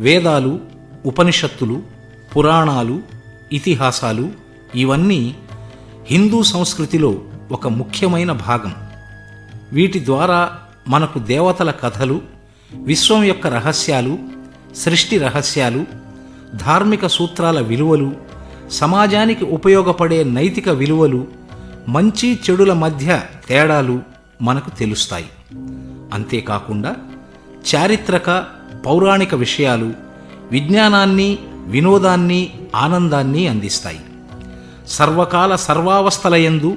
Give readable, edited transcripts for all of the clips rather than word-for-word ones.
వేదాలు, ఉపనిషత్తులు, పురాణాలు, ఇతిహాసాలు ఇవన్నీ హిందూ సంస్కృతిలో ఒక ముఖ్యమైన భాగం. వీటి ద్వారా మనకు దేవతల కథలు, విశ్వం యొక్క రహస్యాలు, సృష్టి రహస్యాలు, ధార్మిక సూత్రాల విలువలు, సమాజానికి ఉపయోగపడే నైతిక విలువలు, మంచి చెడుల మధ్య తేడాలు మనకు తెలుస్తాయి. అంతేకాకుండా చారిత్రక, పౌరాణిక విషయాలు విజ్ఞానాన్ని, వినోదాన్ని, ఆనందాన్ని అందిస్తాయి. సర్వకాల సర్వావస్థలయందు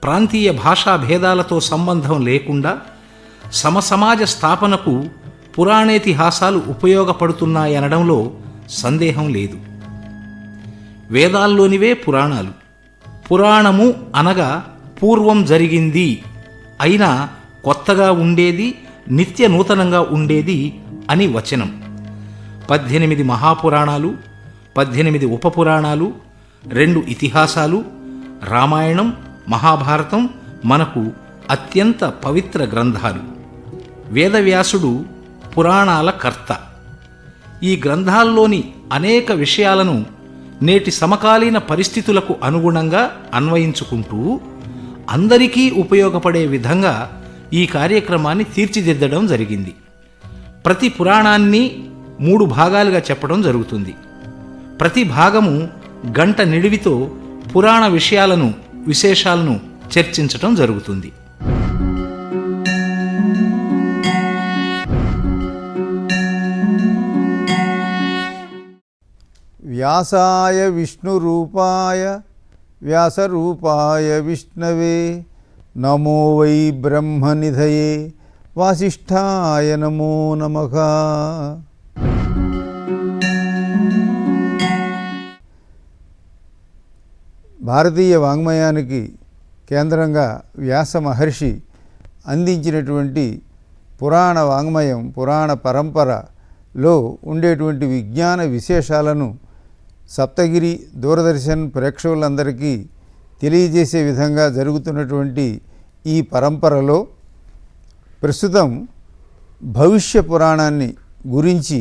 ప్రాంతీయ భాషా భేదాలతో సంబంధం లేకుండా సమసమాజ స్థాపనకు పురాణేతిహాసాలు ఉపయోగపడుతున్నాయనడంలో సందేహం లేదు. వేదాల్లోనివే పురాణాలు. పురాణము అనగా పూర్వం జరిగింది, అయినా కొత్తగా ఉండేది, నిత్య నూతనంగా ఉండేది అని వచనం. 18 మహాపురాణాలు, 18 ఉపపురాణాలు, 2 ఇతిహాసాలు, రామాయణం, మహాభారతం మనకు అత్యంత పవిత్ర గ్రంథాలు. వేదవ్యాసుడు పురాణాల కర్త. ఈ గ్రంథాల్లోని అనేక విషయాలను నేటి సమకాలీన పరిస్థితులకు అనుగుణంగా అన్వయించుకుంటూ అందరికీ ఉపయోగపడే విధంగా ఈ కార్యక్రమాన్ని తీర్చిదిద్దడం జరిగింది. ప్రతి పురాణాన్ని 3 భాగాలుగా చెప్పడం జరుగుతుంది. ప్రతి భాగము గంట నిడివితో పురాణ విషయాలను, విశేషాలను చర్చించటం జరుగుతుంది. వ్యాసాయ విష్ణురూపాయ వ్యాసరూపాయ విష్ణవే నమో వై బ్రహ్మనిధయే వాసిష్ఠాయ నమో నమః. భారతీయ వాంగ్మయానికి కేంద్రంగా వ్యాస మహర్షి అందించినటువంటి పురాణ వాంగ్మయం, పురాణ పరంపరలో ఉండేటువంటి విజ్ఞాన విశేషాలను సప్తగిరి దూరదర్శన్ ప్రేక్షకులందరికీ తెలియజేసే విధంగా జరుగుతున్నటువంటి ఈ పరంపరలో ప్రస్తుతం భవిష్య పురాణాన్ని గురించి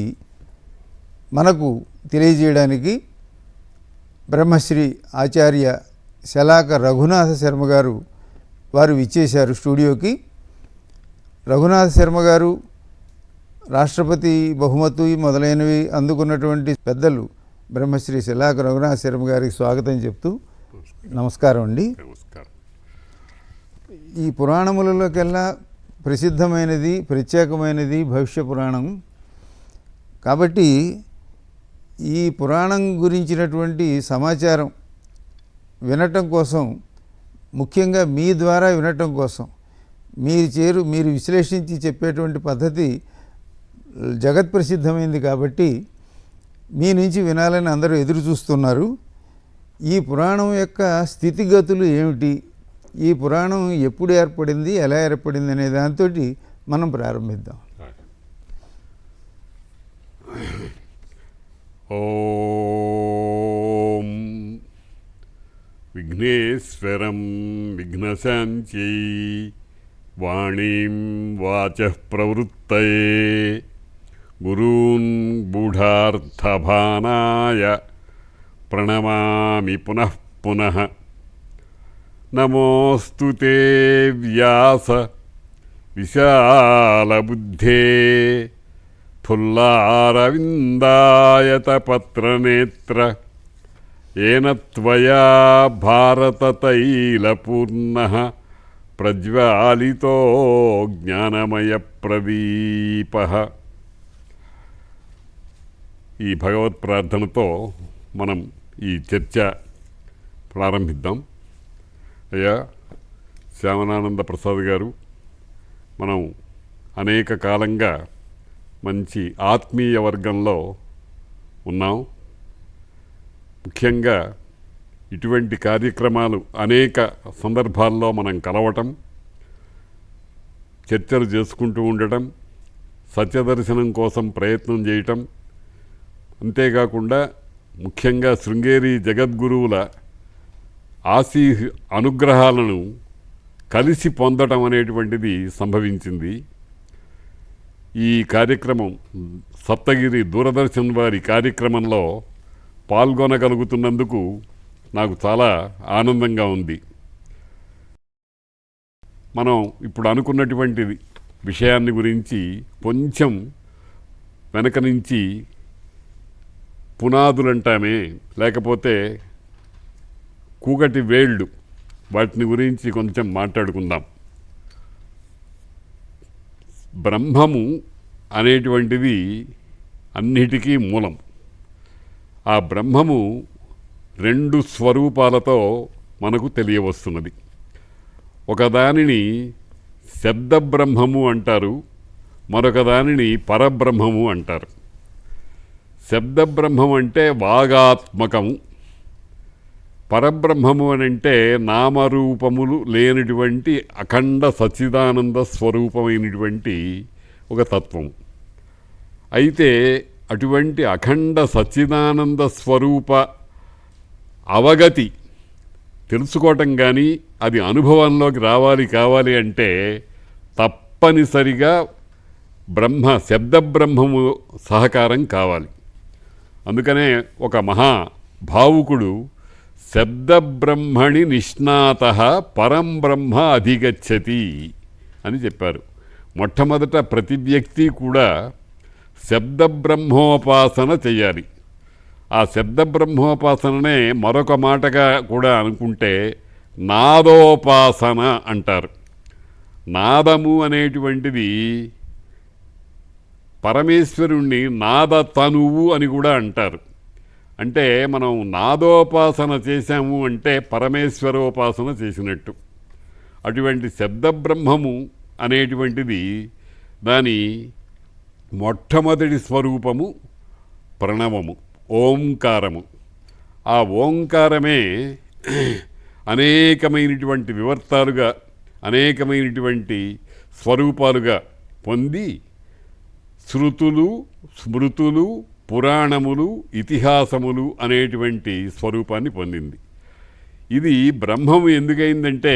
మనకు తెలియజేయడానికి బ్రహ్మశ్రీ ఆచార్య శలాక రఘునాథ శర్మ గారు వారు విచ్చేశారు స్టూడియోకి. రఘునాథ శర్మ గారు రాష్ట్రపతి బహుమతి మొదలైనవి అందుకున్నటువంటి పెద్దలు బ్రహ్మశ్రీ శలాక రఘునాథ శర్మ గారికి స్వాగతం చెప్తూ నమస్కారం అండి. ఈ పురాణములలోకెల్లా ప్రసిద్ధమైనది, ప్రత్యేకమైనది భవిష్య పురాణం. కాబట్టి ఈ పురాణం గురించినటువంటి సమాచారం వినటం కోసం, ముఖ్యంగా మీ ద్వారా వినటం కోసం, మీరు విశ్లేషించి చెప్పేటువంటి పద్ధతి జగత్ప్రసిద్ధమైంది. కాబట్టి మీ నుంచి వినాలని అందరూ ఎదురు చూస్తున్నారు. ఈ పురాణం యొక్క స్థితిగతులు ఏమిటి, ఈ పురాణం ఎప్పుడు ఏర్పడింది, ఎలా ఏర్పడింది అనే దాంతో మనం ప్రారంభిద్దాం. ఓం విఘ్నేశ్వరం విఘ్నశాంత్యై వాణీం వాచః ప్రవృత్తయే గురూన్ గూఢార్థభానాయ ప్రణమామి పునః పునః. నమోऽस्तु తే వ్యాస విశాలబుద్ధే ఫుల్లారవిందాయతపత్రనేత్ర ఏన త్వయా భారతతైలపూర్ణః ప్రజ్వాలితో జ్ఞానమయప్రదీపః. ఈ భగవత్ ప్రార్థనతో మనం ఈ చర్చ ప్రారంభిద్దాం. అయ్యా శ్యామనానంద ప్రసాద్ గారు, మనం అనేక కాలంగా మంచి ఆత్మీయ వర్గంలో ఉన్నాం. ముఖ్యంగా ఇటువంటి కార్యక్రమాలు అనేక సందర్భాల్లో మనం కలవటం, చర్చలు చేసుకుంటూ ఉండటం, సత్యదర్శనం కోసం ప్రయత్నం చేయటం, అంతేకాకుండా ముఖ్యంగా శృంగేరి జగద్గురువుల అనుగ్రహాలను కలిసి పొందటం అనేటువంటిది సంభవించింది. ఈ కార్యక్రమం సప్తగిరి దూరదర్శన్ వారి కార్యక్రమంలో పాల్గొనగలుగుతున్నందుకు నాకు చాలా ఆనందంగా ఉంది. మనం ఇప్పుడు అనుకున్నటువంటి విషయాన్ని గురించి కొంచెం వెనక నుంచి పునాదులంటామే, లేకపోతే కూకటి వేళ్ళు, వాటిని గురించి కొంచెం మాట్లాడుకుందాం. బ్రహ్మము అనేటువంటిది అన్నిటికీ మూలం. ఆ బ్రహ్మము 2 స్వరూపాలతో మనకు తెలియవస్తున్నది. ఒకదానిని శబ్దబ్రహ్మము అంటారు, మరొక దానిని పరబ్రహ్మము అంటారు. శబ్దబ్రహ్మం అంటే వాగాత్మకము, పరబ్రహ్మము అని అంటే నామరూపములు లేనిటువంటి అఖండ సచ్చిదానంద స్వరూపమైనటువంటి ఒక తత్వము. అయితే అటువంటి అఖండ సచ్చిదానంద స్వరూప అవగతి తెలుసుకోవటం కానీ అది అనుభవంలోకి కావాలి అంటే తప్పనిసరిగా శబ్దబ్రహ్మము సహకారం కావాలి. అందుకనే ఒక మహాభావుకుడు శబ్దబ్రహ్మణి నిష్ణాతః పరం బ్రహ్మ అధిగచ్చతి అని చెప్పారు. మొట్టమొదట ప్రతి వ్యక్తి కూడా శబ్దబ్రహ్మోపాసన చెయ్యాలి. ఆ శబ్దబ్రహ్మోపాసననే మరొక మాటగా కూడా అనుకుంటే నాదోపాసన అంటారు. నాదము అనేటువంటిది పరమేశ్వరుణ్ణి నాదతనువు అని కూడా అంటారు. అంటే మనం నాదోపాసన చేశాము అంటే పరమేశ్వరోపాసన చేసినట్టు. అటువంటి శబ్దబ్రహ్మము అనేటువంటిది దాని మొట్టమొదటి స్వరూపము ప్రణవము, ఓంకారము. ఆ ఓంకారమే అనేకమైనటువంటి వివర్తాలుగా, అనేకమైనటువంటి స్వరూపాలుగా పొంది శృతులు, స్మృతులు, పురాణములు, ఇతిహాసములు అనేటువంటి స్వరూపాన్ని పొందింది. ఇది బ్రహ్మము ఎందుకైందంటే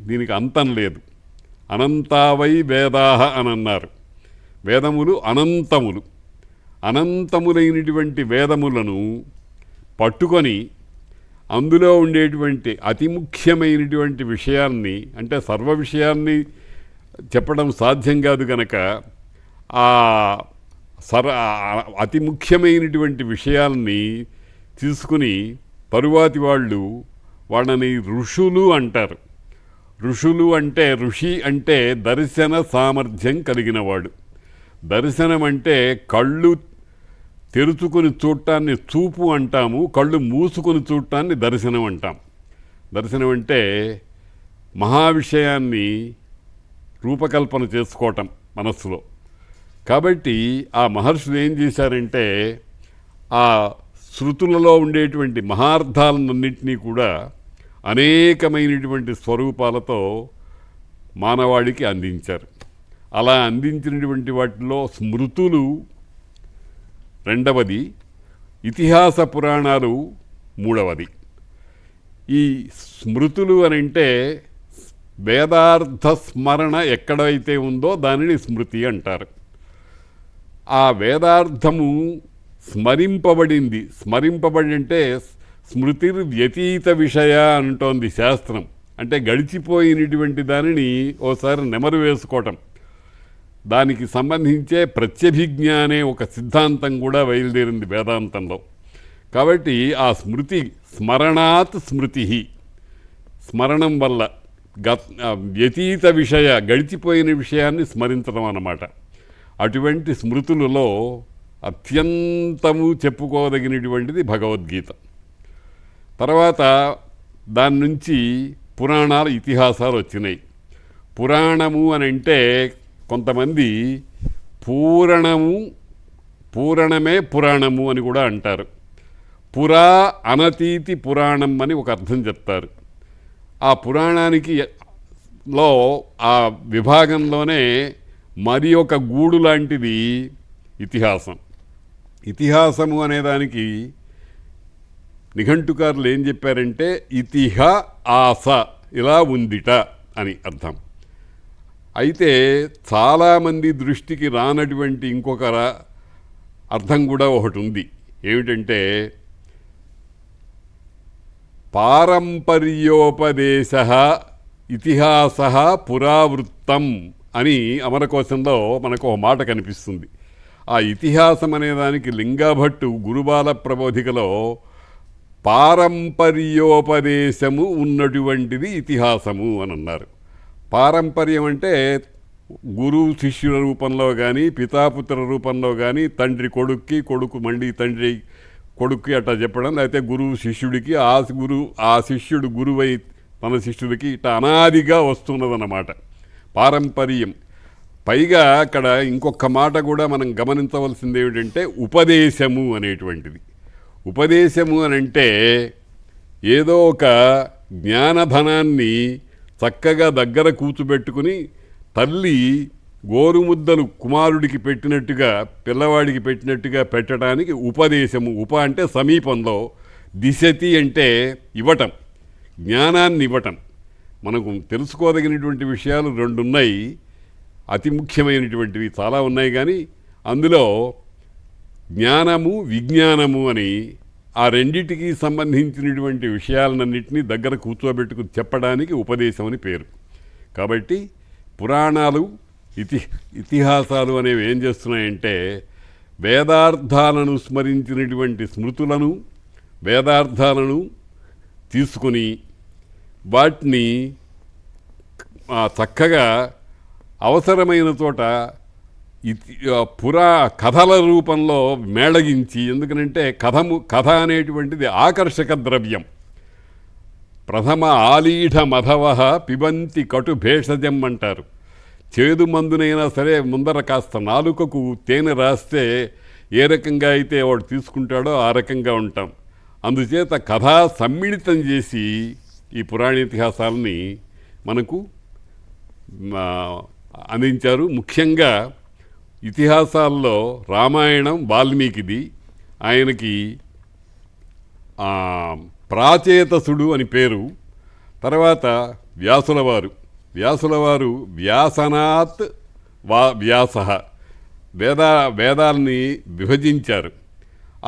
దీనికి అంతం లేదు. అనంతావై వేదాహ అని అన్నారు. వేదములు అనంతములు. అనంతములైనటువంటి వేదములను పట్టుకొని అందులో ఉండేటువంటి అతి ముఖ్యమైనటువంటి విషయాన్ని, అంటే సర్వ విషయాన్ని చెప్పడం సాధ్యం కాదు కనుక అతి ముఖ్యమైనటువంటి విషయాల్ని తీసుకుని తరువాతి వాళ్ళని ఋషులు అంటారు. ఋషులు అంటే, ఋషి అంటే దర్శన సామర్థ్యం కలిగినవాడు. దర్శనం అంటే కళ్ళు తెరుచుకొని చూడటాన్ని చూపు అంటాము, కళ్ళు మూసుకొని చూడటాన్ని దర్శనం అంటాం. దర్శనం అంటే మహావిషయాన్ని రూపకల్పన చేసుకోవటం మనస్సులో. కాబట్టి ఆ మహర్షులు ఏం చేశారంటే ఆ శృతులలో ఉండేటువంటి మహార్థాలన్నింటినీ కూడా అనేకమైనటువంటి స్వరూపాలతో మానవాళికి అందించారు. అలా అందించినటువంటి వాటిలో స్మృతులు రెండవది, ఇతిహాస పురాణాలు మూడవది. ఈ స్మృతులు అని అంటే వేదార్థ స్మరణ ఎక్కడైతే ఉందో దానిని స్మృతి అంటారు. ఆ వేదార్థము స్మరింపబడి అంటే స్మృతిర్ వ్యతీత విషయ అంటోంది శాస్త్రం. అంటే గడిచిపోయినటువంటి దానిని ఓసారి నెమరు వేసుకోవటం. దానికి సంబంధించే ప్రత్యభిజ్ఞ అనే ఒక సిద్ధాంతం కూడా బయలుదేరింది వేదాంతంలో. కాబట్టి ఆ స్మృతి, స్మరణాత్ స్మృతి, స్మరణం వల్ల వ్యతీత విషయ, గడిచిపోయిన విషయాన్ని స్మరించడం అన్నమాట. అటువంటి స్మృతులలో అత్యంతము చెప్పుకోదగినటువంటిది భగవద్గీత. తర్వాత దాని నుంచి పురాణాలు, ఇతిహాసాలు వచ్చినాయి. పురాణము అని అంటే కొంతమంది పూరణమే పురాణము అని కూడా అంటారు. పురా అనతీతి పురాణం అని ఒక అర్థం చెప్తారు. ఆ పురాణానికి ఆ విభాగంలోనే మరి ఒక గూడు లాంటిది ఇతిహాసం. ఇతిహాసము అనేదానికి నిఘంటుకారులు ఏం చెప్పారంటే ఇతిహ ఆస, ఇలా ఉందిట అని అర్థం. అయితే చాలామంది దృష్టికి రానటువంటి ఇంకొక అర్థం కూడా ఒకటి ఉంది. ఏమిటంటే పారంపర్యోపదేశ ఇతిహాస పురావృత్తం అని అమరకోశంలో మనకు ఒక మాట కనిపిస్తుంది. ఆ ఇతిహాసం అనేదానికి లింగభట్టు గురుబాల ప్రబోధికలో పారంపర్యోపదేశము ఉన్నటువంటిది ఇతిహాసము అని అన్నారు. పారంపర్యం అంటే గురువు శిష్యుల రూపంలో కానీ, పితాపుత్ర రూపంలో కానీ, తండ్రి కొడుక్కి, కొడుకు మళ్ళీ తండ్రి కొడుక్కి అట్లా చెప్పడం, లేకపోతే గురువు శిష్యుడికి, ఆ శిష్యుడు గురువై తన శిష్యుడికి ఇట్లా అనాదిగా వస్తున్నదన్నమాట పారంపర్యం. పైగా అక్కడ ఇంకొక మాట కూడా మనం గమనించవలసింది ఏమిటంటే ఉపదేశము అనేటువంటిది. ఉపదేశము అని అంటే ఏదో ఒక జ్ఞానధనాన్ని చక్కగా దగ్గర కూర్చోబెట్టుకుని తల్లి గోరుముద్దలు కుమారుడికి పెట్టినట్టుగా, పిల్లవాడికి పెట్టినట్టుగా పెట్టడానికి ఉపదేశము. ఉప అంటే సమీపంలో, దిశతి అంటే ఇవ్వటం, జ్ఞానాన్ని ఇవ్వటం. మనకు తెలుసుకోదగినటువంటి విషయాలు 2 ఉన్నాయి, అతి ముఖ్యమైనటువంటివి చాలా ఉన్నాయి. కానీ అందులో జ్ఞానము విజ్ఞానము అని ఆ రెండిటికి సంబంధించినటువంటి విషయాలన్నింటినీ దగ్గర కూర్చోబెట్టుకుని చెప్పడానికి ఉపదేశం అని పేరు. కాబట్టి పురాణాలు ఇతిహాసాలు అనేవి ఏం చేస్తున్నాయంటే వేదార్థాలను స్మరించినటువంటి స్మృతులను, వేదార్థాలను తీసుకుని వాటిని చక్కగా అవసరమైన చోట కథల రూపంలో మేళగించి, ఎందుకనంటే కథ అనేటువంటిది ఆకర్షక ద్రవ్యం. ప్రథమ ఆలీఢ మధవ పిబంతి కటు భేషజం అంటారు. చేదు మందునైనా సరే ముందర కాస్త నాలుకకు తేనె రాస్తే ఏ రకంగా అయితే వాడు తీసుకుంటాడో ఆ రకంగా ఉంటాం. అందుచేత కథా సమ్మిళితం చేసి ఈ పురాణ ఇతిహాసాలని మనకు అందించారు. ముఖ్యంగా ఇతిహాసాల్లో రామాయణం వాల్మీకిది. ఆయనకి ప్రాచేతసుడు అని పేరు. తర్వాత వ్యాసులవారు వ్యాసనాత్ వ్యాస వేదాలని విభజించారు.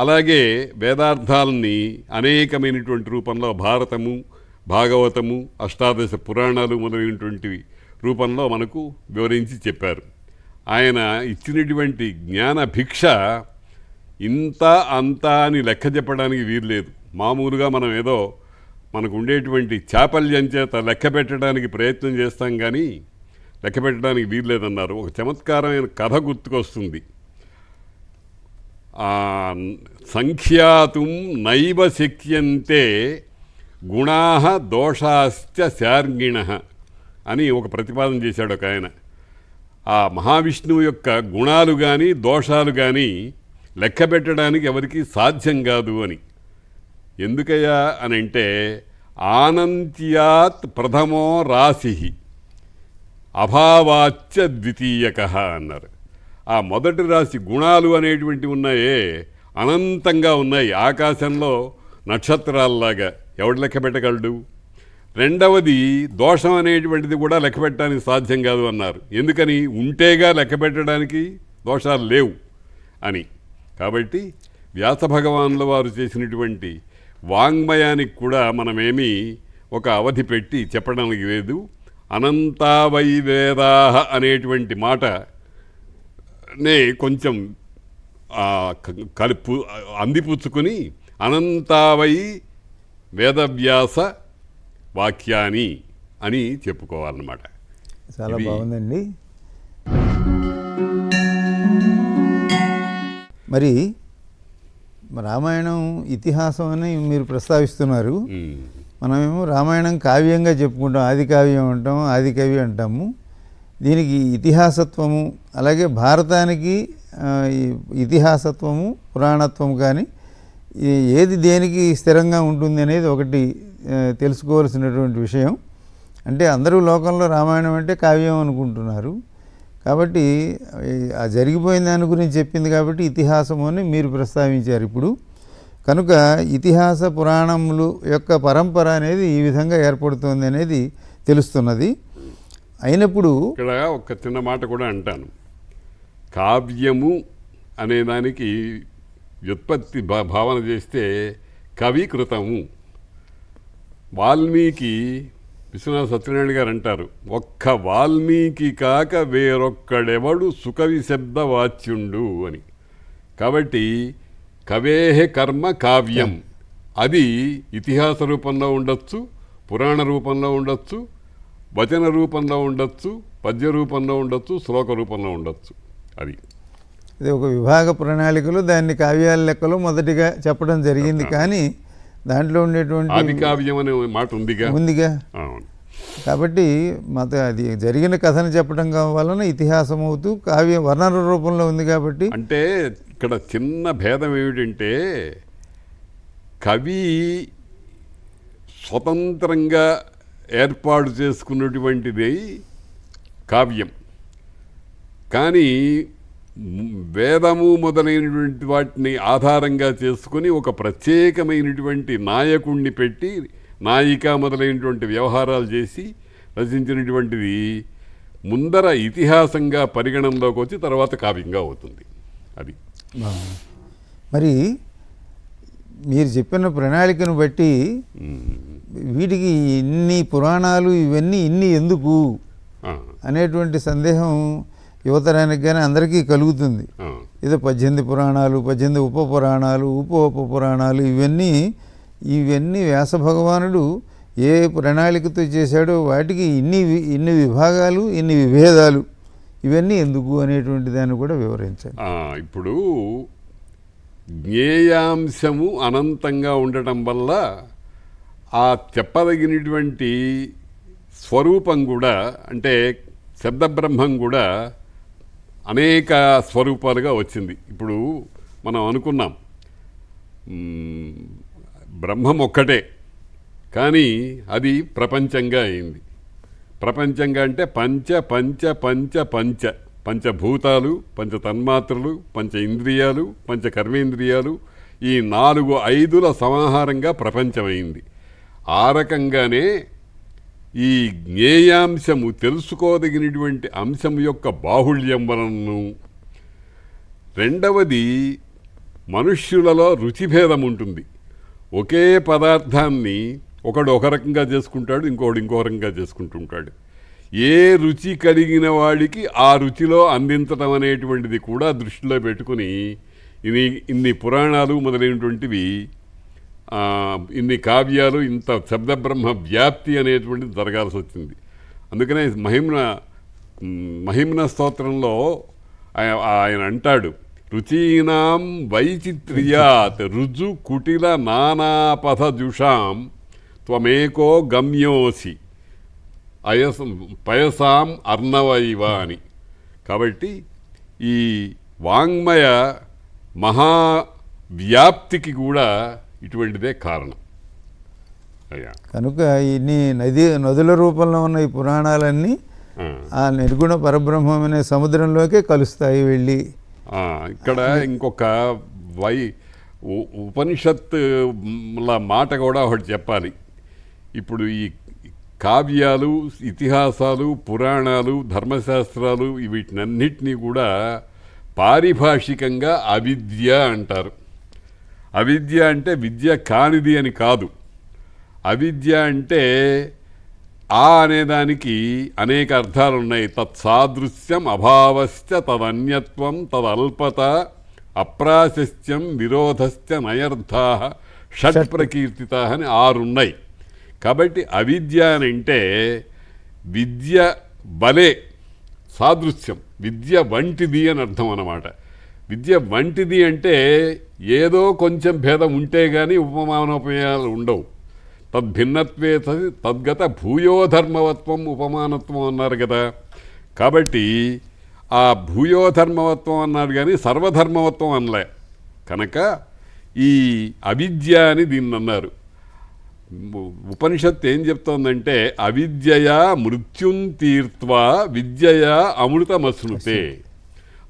అలాగే వేదార్థాలని అనేకమైనటువంటి రూపంలో భారతము, భాగవతము, అష్టాదశ పురాణాలు మొదలైనటువంటి రూపంలో మనకు వివరించి చెప్పారు. ఆయన ఇచ్చినటువంటి జ్ఞాన భిక్ష ఇంత అంత అని లెక్క చెప్పడానికి వీల్లేదు. మామూలుగా మనం ఏదో మనకు ఉండేటువంటి చాపల్యం చేత లెక్క పెట్టడానికి ప్రయత్నం చేస్తాం, కానీ లెక్క పెట్టడానికి వీల్లేదన్నారు. ఒక చమత్కారమైన కథ గుర్తుకొస్తుంది. సంఖ్యాతుం నైవ శక్యంతే గుణాః దోషాశ్చ శార్గిణః అని ఒక ప్రతిపాదన చేశాడు ఒక ఆయన. ఆ మహావిష్ణువు యొక్క గుణాలు కానీ దోషాలు కానీ లెక్క పెట్టడానికి ఎవరికి సాధ్యం కాదు అని. ఎందుకయ్యా అని అంటే ఆనంత్యాత్ ప్రథమో రాశి అభావాచ్చ ద్వితీయక అన్నారు. ఆ మొదటి రాశి గుణాలు అనేటువంటి ఉన్నాయే అనంతంగా ఉన్నాయి, ఆకాశంలో నక్షత్రాల్లాగా. ఎవడు లెక్క పెట్టగలడు? రెండవది దోషం అనేటువంటిది కూడా లెక్క పెట్టడానికి సాధ్యం కాదు అన్నారు. ఎందుకని? ఉంటేగా లెక్క పెట్టడానికి, దోషాలు లేవు అని. కాబట్టి వ్యాస భగవానుల వారు చేసినటువంటి వాంగ్మయానికి కూడా మనమేమీ ఒక అవధి పెట్టి చెప్పడానికి లేదు. అనంతావై వేదాః అనేటువంటి మాటనే కొంచెం అందిపుచ్చుకుని అనంతావై వేదవ్యాస వాక్యాని అని చెప్పుకోవాలన్నమాట. చాలా బాగుందండి. మరి రామాయణం ఇతిహాసం అని మీరు ప్రస్తావిస్తున్నారు. మనమేమో రామాయణం కావ్యంగా చెప్పుకుంటాం, ఆది కావ్యం అంటాం, ఆది కవి అంటాము. దీనికి ఇతిహాసత్వము, అలాగే భారతానికి ఇతిహాసత్వము పురాణత్వము కానీ ఏది దేనికి స్థిరంగా ఉంటుంది అనేది ఒకటి తెలుసుకోవాల్సినటువంటి విషయం. అంటే అందరూ లోకంలో రామాయణం అంటే కావ్యం అనుకుంటున్నారు. కాబట్టి ఆ జరిగిపోయిన దాని గురించి చెప్పింది కాబట్టి ఇతిహాసము అని మీరు ప్రస్తావించారు ఇప్పుడు. కనుక ఇతిహాస పురాణములు యొక్క పరంపర అనేది ఈ విధంగా ఏర్పడుతుంది అనేది తెలుస్తున్నది. అయినప్పుడు ఇక్కడ ఒక చిన్న మాట కూడా అంటాను. కావ్యము అనేదానికి వ్యుత్పత్తి భావన చేస్తే కవీకృతము. వాల్మీకి విశ్వనాథ సత్యనారాయణ గారు అంటారు, ఒక్క వాల్మీకి కాక వేరొక్కడెవడు సుకవి శబ్ద వాచ్యుండు అని. కాబట్టి కవేహ కర్మ కావ్యం, అది ఇతిహాస రూపంలో ఉండొచ్చు, పురాణ రూపంలో ఉండొచ్చు, వచన రూపంలో ఉండొచ్చు, పద్య రూపంలో ఉండొచ్చు, శ్లోక రూపంలో ఉండొచ్చు. అది ఇది ఒక విభాగ ప్రణాళికలో దాన్ని కావ్యాల లెక్కలో మొదటిగా చెప్పడం జరిగింది. కానీ దాంట్లో ఉండేటువంటి ఆది కావ్యం అనే మాట ఉందిగా. అవును. కాబట్టి అది జరిగిన కథను చెప్పడం వలన ఇతిహాసం అవుతూ కావ్య వర్ణన రూపంలో ఉంది. కాబట్టి అంటే ఇక్కడ చిన్న భేదం ఏమిటంటే, కవి స్వతంత్రంగా ఏర్పాటు చేసుకున్నటువంటిది కావ్యం. కానీ వేదము మొదలైనటువంటి వాటిని ఆధారంగా చేసుకుని ఒక ప్రత్యేకమైనటువంటి నాయకుణ్ణి పెట్టి నాయిక మొదలైనటువంటి వ్యవహారాలు చేసి రచించినటువంటిది ముందర ఇతిహాసంగా పరిగణనలోకి వచ్చి తర్వాత కావ్యంగా అవుతుంది. అది మరి మీరు చెప్పిన ప్రణాళికను బట్టి వీటికి ఇన్ని పురాణాలు ఇవన్నీ ఇన్ని ఎందుకు అనేటువంటి సందేహం యువతరానికి కానీ అందరికీ కలుగుతుంది. ఏదో 18 పురాణాలు, 18 ఉప పురాణాలు, ఉప పురాణాలు, ఇవన్నీ వ్యాస భగవానుడు ఏ ప్రణాళికతో చేశాడో వాటికి ఇన్ని విభాగాలు, ఇన్ని విభేదాలు, ఇవన్నీ ఎందుకు అనేటువంటి దాన్ని కూడా వివరించాలి. ఇప్పుడు జ్ఞేయాంశము అనంతంగా ఉండటం వల్ల ఆ చెప్పదగినటువంటి స్వరూపం కూడా, అంటే శబ్దబ్రహ్మం కూడా అనేక స్వరూపాలుగా వచ్చింది. ఇప్పుడు మనం అనుకున్నాం బ్రహ్మం ఒక్కటే, కానీ అది ప్రపంచంగా అయింది. ప్రపంచంగా అంటే పంచ పంచ పంచ పంచ పంచభూతాలు, పంచ తన్మాత్రలు, పంచ ఇంద్రియాలు, పంచ కర్మేంద్రియాలు, ఈ 4-5ల సమాహారంగా ప్రపంచమైంది. ఆ రకంగానే ఈ జ్ఞేయాంశము తెలుసుకోదగినటువంటి అంశం యొక్క బాహుళ్యం వలనను, రెండవది మనుష్యులలో రుచిభేదం ఉంటుంది. ఒకే పదార్థాన్ని ఒకడు ఒక రకంగా చేసుకుంటాడు, ఇంకొకడు ఇంకో రకంగా చేసుకుంటుంటాడు. ఏ రుచి కలిగిన వాడికి ఆ రుచిలో అందించడం అనేటువంటిది కూడా దృష్టిలో పెట్టుకుని ఇన్ని పురాణాలు మొదలైనటువంటివి, ఇన్ని కావ్యాలు, ఇంత శబ్దబ్రహ్మ వ్యాప్తి అనేటువంటిది జరగాల్సి వచ్చింది. అందుకనే మహిమ్న స్తోత్రంలో ఆయన అంటాడు, రుచీనాం వైచిత్ర్యాత్ రుజు కుటిల నానాపథజుషాం త్వమేకో గమ్యోసి పయసాం అర్ణవైవ అని. కాబట్టి ఈ వాంగ్మయ మహావ్యాప్తికి కూడా ఇటువంటిదే కారణం. కనుక ఇన్ని నదుల రూపంలో ఉన్న ఈ పురాణాలన్నీ ఆ నిర్గుణ పరబ్రహ్మం అనే సముద్రంలోకే కలుస్తాయి వెళ్ళి. ఇక్కడ ఇంకొక ఉపనిషత్తుల మాట కూడా ఒకటి చెప్పాలి. ఇప్పుడు ఈ కావ్యాలు, ఇతిహాసాలు, పురాణాలు, ధర్మశాస్త్రాలు, వీటినన్నిటినీ కూడా పారిభాషికంగా అవిద్య అంటారు. అవిద్య అంటే విద్య కానిది అని కాదు. అవిద్య అంటే అనేదానికి అనేక అర్థాలు ఉన్నాయి. తత్సాదృశ్యం అభావశ్చ తదన్యత్వం తదల్పత అప్రాశస్త్యం విరోధశ్చ నయర్థా షట్ ప్రకీర్తిత అని 6 ఉన్నాయి. కాబట్టి అవిద్య అని అంటే విద్య వలె సాదృశ్యం, విద్య వంటిది అని అర్థం అన్నమాట. విద్య వంటిది అంటే ఏదో కొంచెం భేదం ఉంటే కానీ ఉపమానోపమానాలు ఉండవు. తద్భిన్నత్వే తద్గత భూయోధర్మవత్వం ఉపమానత్వం అన్నారు కదా. కాబట్టి ఆ భూయోధర్మవత్వం అన్నారు కానీ సర్వధర్మవత్వం అనలే. కనుక ఈ అవిద్య అని దీన్ని అన్నారు. ఉపనిషత్తు ఏం చెప్తోందంటే అవిద్యయా మృత్యుం తీర్త్వా విద్యయా అమృతమశ్నుతే.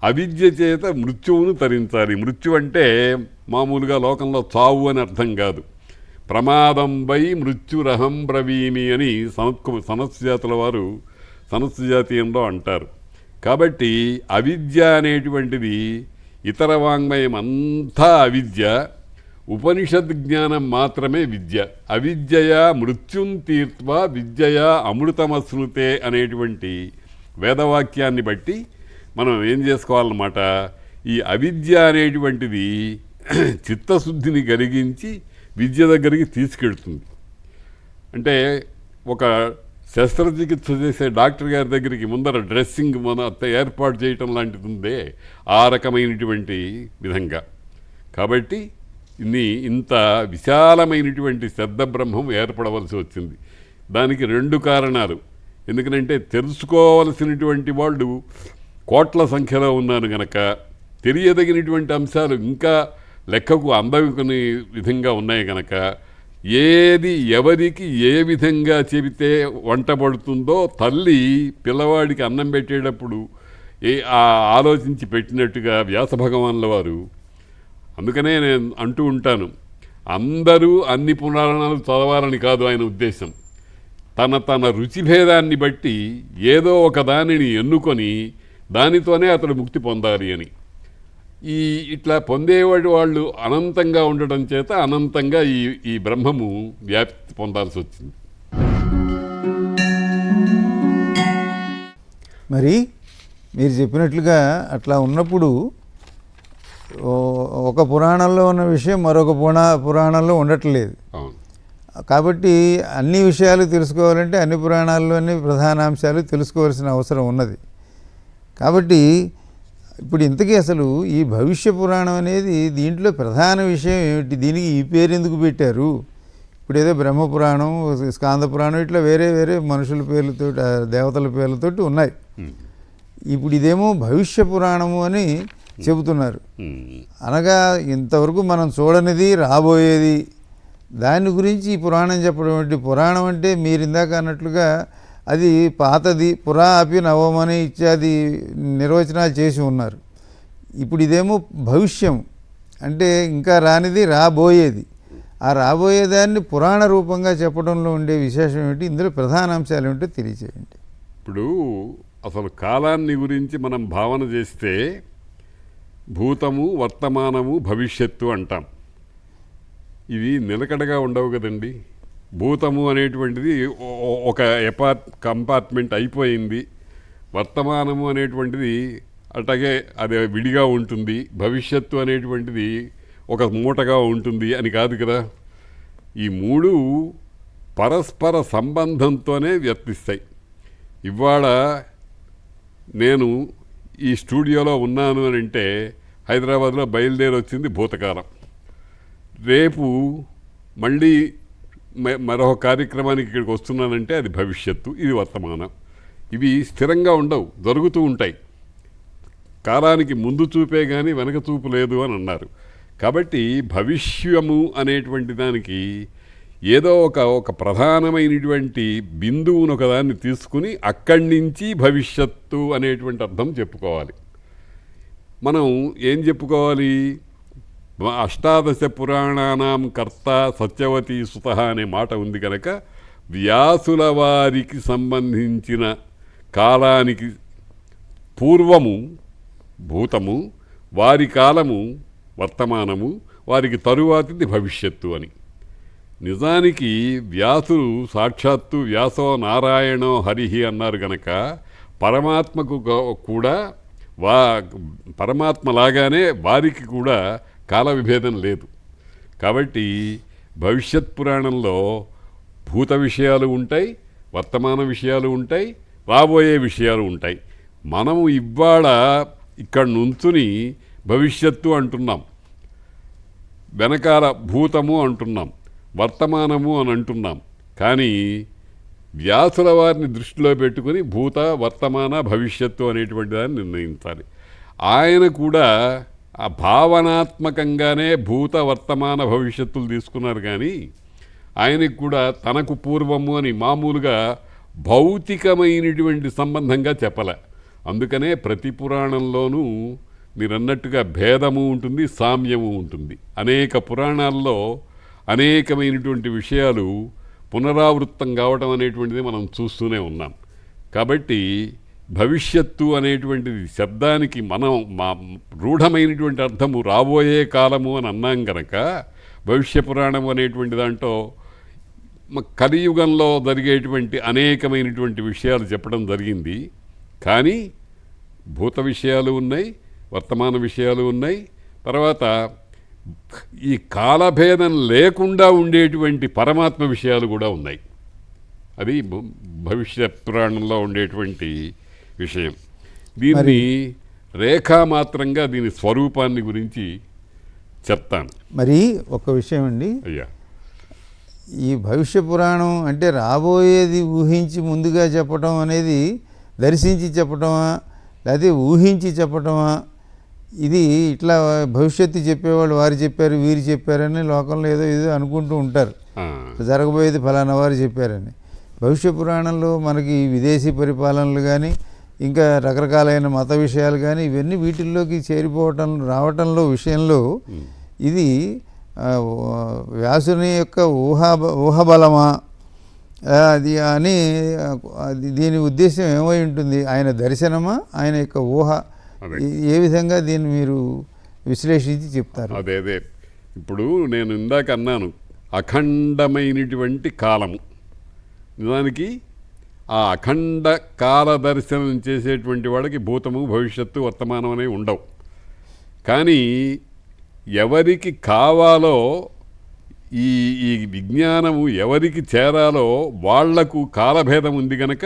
అవిద్య చేత మృత్యువును తరించాలి. మృత్యు అంటే మామూలుగా లోకంలో చావు అని అర్థం కాదు. ప్రమాదం వై మృత్యురహం బ్రవీమి అని సనత్సుజాతుల వారు సనత్సుజాతీయంలో అంటారు. కాబట్టి అవిద్య అనేటువంటిది ఇతర వాంగ్మయం అంతా అవిద్య, ఉపనిషద్ జ్ఞానం మాత్రమే విద్య. అవిద్యయా మృత్యుం తీర్త్వా విద్యయా అమృతమశ్నుతే అనేటువంటి వేదవాక్యాన్ని బట్టి మనం ఏం చేసుకోవాలన్నమాట, ఈ అవిద్య అనేటువంటిది చిత్తశుద్ధిని కలిగించి విద్య దగ్గరికి తీసుకెళ్తుంది. అంటే ఒక శస్త్రచికిత్స చేసే డాక్టర్ గారి దగ్గరికి ముందర డ్రెస్సింగ్ మన ఏర్పాటు చేయటం లాంటిది ఉందే, ఆ రకమైనటువంటి విధంగా. కాబట్టి ఇంత విశాలమైనటువంటి శ్రద్ధ బ్రహ్మం ఏర్పడవలసి వచ్చింది. దానికి 2 కారణాలు. ఎందుకంటే తెలుసుకోవలసినటువంటి వాళ్ళు కోట్ల సంఖ్యలో ఉన్నారు గనక, తెలియదగినటువంటి అంశాలు ఇంకా లెక్కకు అందకునే విధంగా ఉన్నాయి గనక, ఏది ఎవరికి ఏ విధంగా చెబితే వంట పడుతుందో తల్లి పిల్లవాడికి అన్నం పెట్టేటప్పుడు ఆలోచించి పెట్టినట్టుగా వ్యాస భగవానుల వారు. అందుకనే నేను అంటూ ఉంటాను, అందరూ అన్ని పురాణాలు చదవాలని కాదు ఆయన ఉద్దేశం. తన రుచిభేదాన్ని బట్టి ఏదో ఒక దానిని ఎన్నుకొని దానితోనే అతడు ముక్తి పొందాలి అని. ఇట్లా పొందేవాడు వాళ్ళు అనంతంగా ఉండటం చేత అనంతంగా ఈ బ్రహ్మము వ్యాప్తి పొందాల్సి వచ్చింది. మరి మీరు చెప్పినట్లుగా అట్లా ఉన్నప్పుడు ఒక పురాణంలో ఉన్న విషయం మరొక పురాణంలో ఉండట్లేదు. అవును. కాబట్టి అన్ని విషయాలు తెలుసుకోవాలంటే అన్ని పురాణాల్లోని ప్రధానాంశాలు తెలుసుకోవాల్సిన అవసరం ఉన్నది. కాబట్టి ఇప్పుడు ఇంతకీ అసలు ఈ భవిష్య పురాణం అనేది దీంట్లో ప్రధాన విషయం ఏమిటి? దీనికి ఈ పేరు ఎందుకు పెట్టారు? ఇప్పుడు ఏదో బ్రహ్మపురాణం, స్కాంద పురాణం ఇట్లా వేరే వేరే మనుషుల పేర్లతో, దేవతల పేర్లతోటి ఉన్నాయి. ఇప్పుడు ఇదేమో భవిష్య పురాణము అని చెబుతున్నారు. అనగా ఇంతవరకు మనం చూడనిది, రాబోయేది, దాని గురించి ఈ పురాణం చెప్పడం ఏంటి? పురాణం అంటే మీరు ఇందాక అన్నట్లుగా అది పాతది, పురా అపి నవమని ఇత్యాది నిర్వచనాలు చేసి ఉన్నారు. ఇప్పుడు ఇదేమో భవిష్యం అంటే ఇంకా రానిది, రాబోయేది. ఆ రాబోయేదాన్ని పురాణ రూపంగా చెప్పడంలో ఉండే విశేషం ఏమిటి? ఇందులో ప్రధాన అంశాలు ఏమిటో తెలియచేయండి. ఇప్పుడు అసలు కాలాన్ని గురించి మనం భావన చేస్తే భూతము, వర్తమానము, భవిష్యత్తు అంటాం. ఇవి నిలకడగా ఉండవు కదండి. భూతము అనేటువంటిది ఒక కంపార్ట్మెంట్ అయిపోయింది. వర్తమానము అనేటువంటిది అట్లాగే అదే విడిగా ఉంటుంది. భవిష్యత్తు అనేటువంటిది ఒక మూటగా ఉంటుంది అని కాదు కదా. ఈ 3 పరస్పర సంబంధంతోనే వ్యర్థిస్తాయి. ఇవాళ నేను ఈ స్టూడియోలో ఉన్నాను అని అంటే హైదరాబాద్లో బయలుదేరి వచ్చింది భూతకాలం. రేపు మళ్ళీ మరొక కార్యక్రమానికి ఇక్కడికి వస్తున్నానంటే అది భవిష్యత్తు, ఇది వర్తమానం. ఇవి స్థిరంగా ఉండవు, జరుగుతూ ఉంటాయి. కాలానికి ముందు చూపే కానీ వెనక చూపు లేదు అని అన్నారు. కాబట్టి భవిష్యము అనేటువంటి దానికి ఏదో ఒక ప్రధానమైనటువంటి బిందువును ఒకదాన్ని తీసుకుని అక్కడి నుంచి భవిష్యత్తు అనేటువంటి అర్థం చెప్పుకోవాలి. మనం ఏం చెప్పుకోవాలి? అష్టాదశ పురాణానాం కర్త సత్యవతీ సుతః అనే మాట ఉంది కనుక వ్యాసుల వారికి సంబంధించిన కాలానికి పూర్వము భూతము, వారి కాలము వర్తమానము, వారికి తరువాతిది భవిష్యత్తు అని. నిజానికి వ్యాసులు సాక్షాత్తు వ్యాసో నారాయణో హరిహి అన్నారు గనక పరమాత్మకు కూడా పరమాత్మలాగానే వారికి కూడా కాల విభేదం లేదు. కాబట్టి భవిష్యత్ పురాణంలో భూత విషయాలు ఉంటాయి, వర్తమాన విషయాలు ఉంటాయి, రాబోయే విషయాలు ఉంటాయి. మనము ఇవాళ ఇక్కడ నుంచుని భవిష్యత్తు అంటున్నాం, వెనకాల భూతము అంటున్నాం, వర్తమానము అని అంటున్నాం. కానీ వ్యాసుల వారిని దృష్టిలో పెట్టుకుని భూత, వర్తమాన, భవిష్యత్తు అనేటువంటి దాన్ని నిర్ణయించాలి. ఆయన కూడా ఆ భావనాత్మకంగానే భూత, వర్తమాన, భవిష్యత్తులు తీసుకున్నారు. కానీ ఆయనకు కూడా తనకు పూర్వము అని మామూలుగా భౌతికమైనటువంటి సంబంధంగా చెప్పలే. అందుకనే ప్రతి పురాణంలోనూ మీరన్నట్టుగా భేదము ఉంటుంది, సామ్యము ఉంటుంది. అనేక పురాణాల్లో అనేకమైనటువంటి విషయాలు పునరావృత్తం కావటం అనేటువంటిది మనం చూస్తూనే ఉన్నాం. కాబట్టి భవిష్యత్తు అనేటువంటిది శబ్దానికి మనం మా రూఢమైనటువంటి అర్థము రాబోయే కాలము అని అన్నాం కనుక భవిష్య పురాణం అనేటువంటి దాంట్లో కలియుగంలో జరిగేటువంటి అనేకమైనటువంటి విషయాలు చెప్పడం జరిగింది. కానీ భూత విషయాలు ఉన్నాయి, వర్తమాన విషయాలు ఉన్నాయి, తర్వాత ఈ కాలభేదం లేకుండా ఉండేటువంటి పరమాత్మ విషయాలు కూడా ఉన్నాయి. అది భవిష్య పురాణంలో ఉండేటువంటి విషయం. దీన్ని రేఖామాత్రంగా దీని స్వరూపాన్ని గురించి చెప్తాను. మరి ఒక విషయం అండి, అయ్యా, ఈ భవిష్య పురాణం అంటే రాబోయేది ఊహించి ముందుగా చెప్పటం అనేది దర్శించి చెప్పటమా లేకపోతే ఊహించి చెప్పటమా? ఇది ఇట్లా భవిష్యత్తు చెప్పేవాళ్ళు వారు చెప్పారు వీరు చెప్పారని లోకంలో ఏదో ఏదో అనుకుంటూ ఉంటారు, జరగబోయేది ఫలానా వారు చెప్పారని. భవిష్య పురాణంలో మనకి విదేశీ పరిపాలనలు కానీ ఇంకా రకరకాలైన మత విషయాలు కానీ ఇవన్నీ వీటిల్లోకి రావటంలో విషయంలో ఇది వ్యాసుని యొక్క ఊహబలమా అది అని దీని ఉద్దేశం ఏమై ఉంటుంది? ఆయన దర్శనమా, ఆయన యొక్క ఊహ? ఏ విధంగా దీన్ని మీరు విశ్లేషించి చెప్తారు? అదే ఇప్పుడు నేను ఇందాక అన్నాను, అఖండమైనటువంటి కాలము. నిజానికి ఆ అఖండ కాల దర్శనం చేసేటువంటి వాడికి భూతము భవిష్యత్తు వర్తమానం అనేవి ఉండవు. కానీ ఎవరికి కావాలో ఈ ఈ విజ్ఞానము ఎవరికి చేరాలో వాళ్లకు కాలభేదం ఉంది కనుక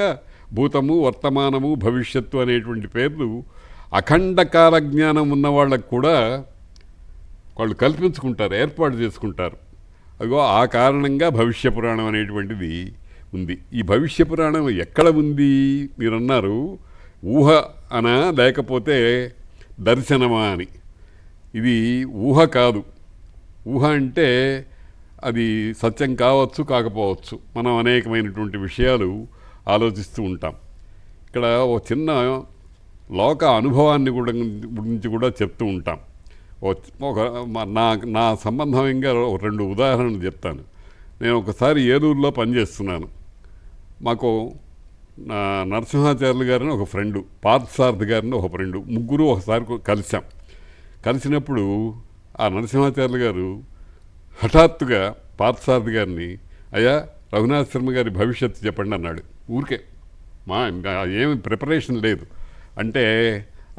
భూతము వర్తమానము భవిష్యత్తు అనేటువంటి పేర్లు అఖండ కాల జ్ఞానం ఉన్న వాళ్ళకు కూడా వాళ్ళు కల్పించుకుంటారు, ఏర్పాటు చేసుకుంటారు. అగో ఆ కారణంగా భవిష్య పురాణం అనేటువంటిది ఉంది. ఈ భవిష్య పురాణం ఎక్కడ ఉంది మీరన్నారు? ఊహ అనా లేకపోతే దర్శనమా అని. ఇది ఊహ కాదు. ఊహ అంటే అది సత్యం కావచ్చు కాకపోవచ్చు. మనం అనేకమైనటువంటి విషయాలు ఆలోచిస్తూ ఉంటాం. ఇక్కడ ఒక చిన్న లోక అనుభవాన్ని గురించి కూడా చెప్తూ ఉంటాం. నా సంబంధంగా రెండు ఉదాహరణలు చెప్తాను. నేను ఒకసారి ఏలూరులో పనిచేస్తున్నాను. మాకు నరసింహాచార్యులు గారిని ఒక ఫ్రెండు, పార్థసారథి గారిని ఒక ఫ్రెండు, ముగ్గురు ఒకసారి కలిసాం. కలిసినప్పుడు ఆ నరసింహాచార్యులు గారు హఠాత్తుగా పార్థసారథి గారిని, అయ్యా రఘునాథ శర్మ గారి భవిష్యత్తు చెప్పండి అన్నాడు. ఊరికే ఏమి ప్రిపరేషన్ లేదు. అంటే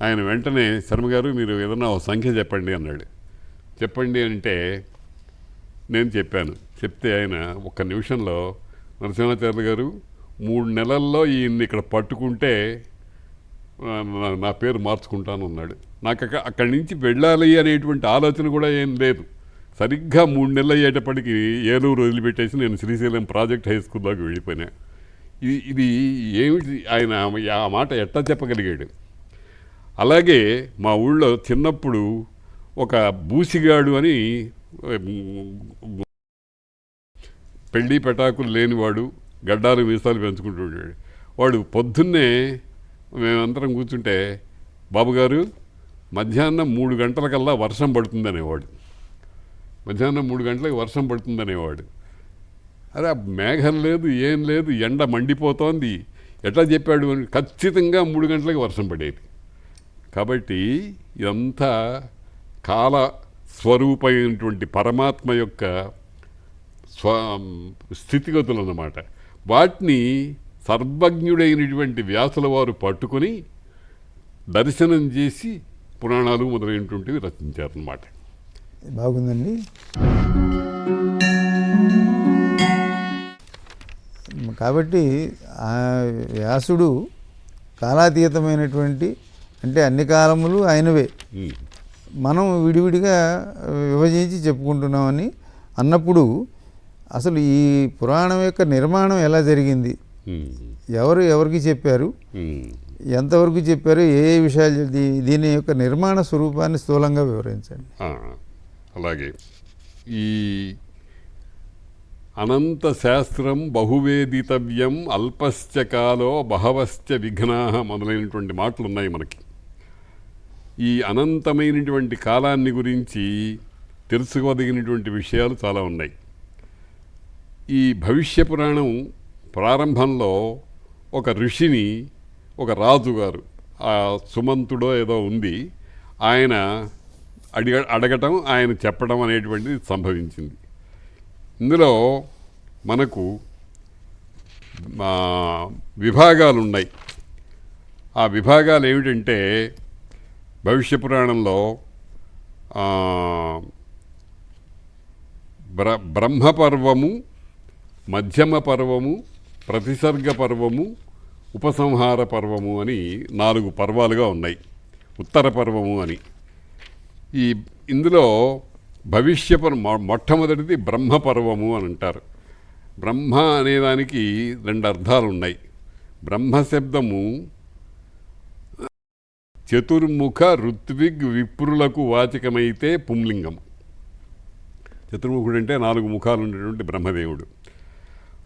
ఆయన వెంటనే శర్మ గారు మీరు ఏదన్నా ఒక సంఖ్య చెప్పండి అన్నాడు. చెప్పండి అంటే నేను చెప్పాను. చెప్తే ఆయన ఒక్క నిమిషంలో నరసింహాచార్యులు గారు 3 నెలల్లో ఈయన్ని ఇక్కడ పట్టుకుంటే నా పేరు మార్చుకుంటాను అన్నాడు. నాకు అక్కడి నుంచి వెళ్ళాలి అనేటువంటి ఆలోచన కూడా ఏం లేదు. సరిగ్గా 3 నెలలు అయ్యేటప్పటికి ఏలూరు వదిలిపెట్టేసి నేను శ్రీశైలం ప్రాజెక్ట్ హై స్కూల్లోకి వెళ్ళిపోయినా. ఇది ఏమిటి ఆయన ఆ మాట ఎట్లా చెప్పగలిగాడు? అలాగే మా ఊళ్ళో చిన్నప్పుడు ఒక బూసిగాడు అని పెళ్ళి పెటాకులు లేనివాడు, గడ్డాలు మీసాలు పెంచుకుంటుంటాడు. వాడు పొద్దున్నే మేమందరం కూర్చుంటే, బాబుగారు మధ్యాహ్నం 3 గంటలకల్లా వర్షం పడుతుందనేవాడు. మధ్యాహ్నం 3 గంటలకు వర్షం పడుతుందనేవాడు. అరే మేఘం లేదు, ఏం లేదు, ఎండ మండిపోతోంది, ఎట్లా చెప్పాడు అని. ఖచ్చితంగా 3 గంటలకు వర్షం పడేది. కాబట్టి ఇదంతా కాల స్వరూపమైనటువంటి పరమాత్మ యొక్క స్థితిగతులు అన్నమాట. వాటిని సర్వజ్ఞుడైనటువంటి వ్యాసుల వారు పట్టుకొని దర్శనం చేసి పురాణాలు మొదలైనటువంటివి రచించారన్నమాట. బాగుందండి. కాబట్టి ఆ వ్యాసుడు కాలాతీతమైనటువంటి, అంటే అన్ని కాలములు ఆయనవే, మనం విడివిడిగా విభజించి చెప్పుకుంటున్నామని అన్నప్పుడు అసలు ఈ పురాణం యొక్క నిర్మాణం ఎలా జరిగింది, ఎవరికి చెప్పారు, ఎంతవరకు చెప్పారు, ఏ విషయాలు, దీని యొక్క నిర్మాణ స్వరూపాన్ని స్థూలంగా వివరించండి. అలాగే ఈ అనంత శాస్త్రం బహువేదితవ్యం అల్పశ్చ కాలో బహవశ్చ విఘ్నాః మొదలైనటువంటి మాటలు ఉన్నాయి మనకి. ఈ అనంతమైనటువంటి కాలాన్ని గురించి తెలుసుకోదగినటువంటి విషయాలు చాలా ఉన్నాయి. ఈ భవిష్య పురాణం ప్రారంభంలో ఒక ఋషిని ఒక రాజు గారు, ఆ సుమంతుడో ఏదో ఉంది, ఆయన అడగటం, ఆయన చెప్పడం అనేటువంటిది సంభవించింది. ఇందులో మనకు విభాగాలు ఉన్నాయి. ఆ విభాగాలు ఏమిటంటే భవిష్య పురాణంలో బ్రహ్మపర్వము, మధ్యమ పర్వము, ప్రతిసర్గ పర్వము, ఉపసంహార పర్వము అని 4 పర్వాలుగా ఉన్నాయి. ఉత్తర పర్వము అని. ఇందులో మొట్టమొదటిది బ్రహ్మపర్వము అని అంటారు. బ్రహ్మ అనేదానికి 2 అర్థాలు ఉన్నాయి. బ్రహ్మ శబ్దము చతుర్ముఖ ఋత్విగ్ విప్రులకు వాచకమైతే పుంలింగం. చతుర్ముఖుడు అంటే 4 ముఖాలు ఉండేటువంటి బ్రహ్మదేవుడు.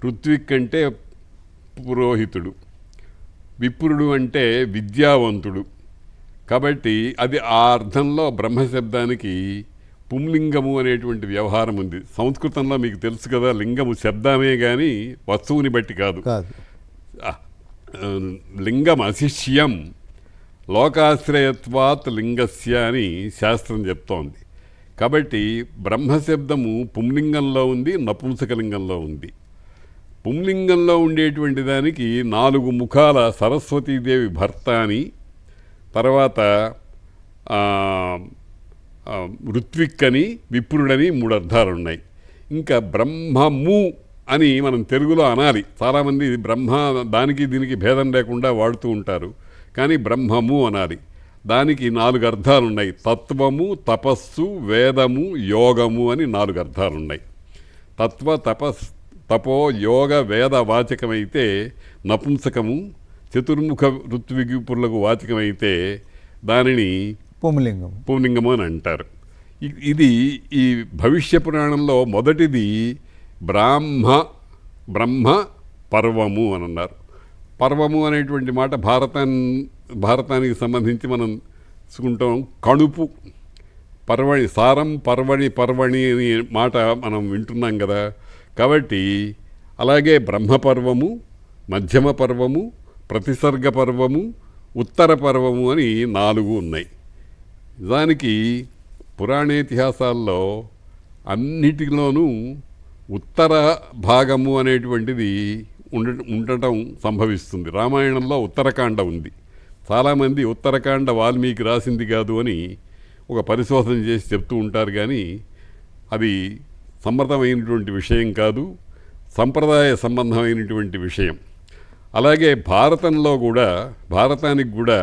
ఋత్విక్ అంటే పురోహితుడు. విప్రుడు అంటే విద్యావంతుడు. కాబట్టి అది ఆ అర్థంలో బ్రహ్మశబ్దానికి పుంలింగము అనేటువంటి వ్యవహారం ఉంది. సంస్కృతంలో మీకు తెలుసు కదా, లింగము శబ్దమే కానీ వస్తువుని బట్టి కాదు. లింగం అశిష్యం లోకాశ్రయత్వాత్ లింగస్య అని శాస్త్రం చెప్తోంది. కాబట్టి బ్రహ్మశబ్దము పుంలింగంలో ఉంది, నపుంసకలింగంలో ఉంది. పుంలింగంలో ఉండేటువంటి దానికి 4 ముఖాల సరస్వతీదేవి భర్త అని, తర్వాత ఋత్విక్ అని, విప్రుడని 3 అర్థాలు ఉన్నాయి. ఇంకా బ్రహ్మము అని మనం తెలుగులో అనాలి. చాలామంది బ్రహ్మ దానికి దీనికి భేదం లేకుండా వాడుతూ ఉంటారు, కానీ బ్రహ్మము అనాలి. దానికి 4 అర్థాలు ఉన్నాయి. తత్వము, తపస్సు, వేదము, యోగము అని 4 అర్థాలు ఉన్నాయి. తత్వ, తపో, యోగ, వేద వాచకమైతే నపుంసకము, చతుర్ముఖ ఋత్విపురులకు వాచకమైతే దానిని పుంలింగము అని అంటారు. ఇది ఈ భవిష్య పురాణంలో మొదటిది బ్రహ్మ పర్వము అని అన్నారు. పర్వము అనేటువంటి మాట భారతానికి సంబంధించి మనం చూసుకుంటాం. కణుపు, పర్వణి, సారం పర్వణి అనే మాట మనం వింటున్నాం కదా. కాబట్టి అలాగే బ్రహ్మపర్వము, మధ్యమ పర్వము, ప్రతిసర్గ పర్వము, ఉత్తర పర్వము అని 4 ఉన్నాయి. దానికి పురాణేతిహాసాల్లో అన్నిటిలోనూ ఉత్తర భాగము అనేటువంటిది ఉండటం సంభవిస్తుంది. రామాయణంలో ఉత్తరకాండ ఉంది. చాలామంది ఉత్తరకాండ వాల్మీకి రాసింది కాదు అని ఒక పరిశోధన చేసి చెప్తూ ఉంటారు, కానీ అది సమ్మతమైనటువంటి విషయం కాదు, సంప్రదాయ సంబంధమైనటువంటి విషయం. అలాగే భారతానికి కూడా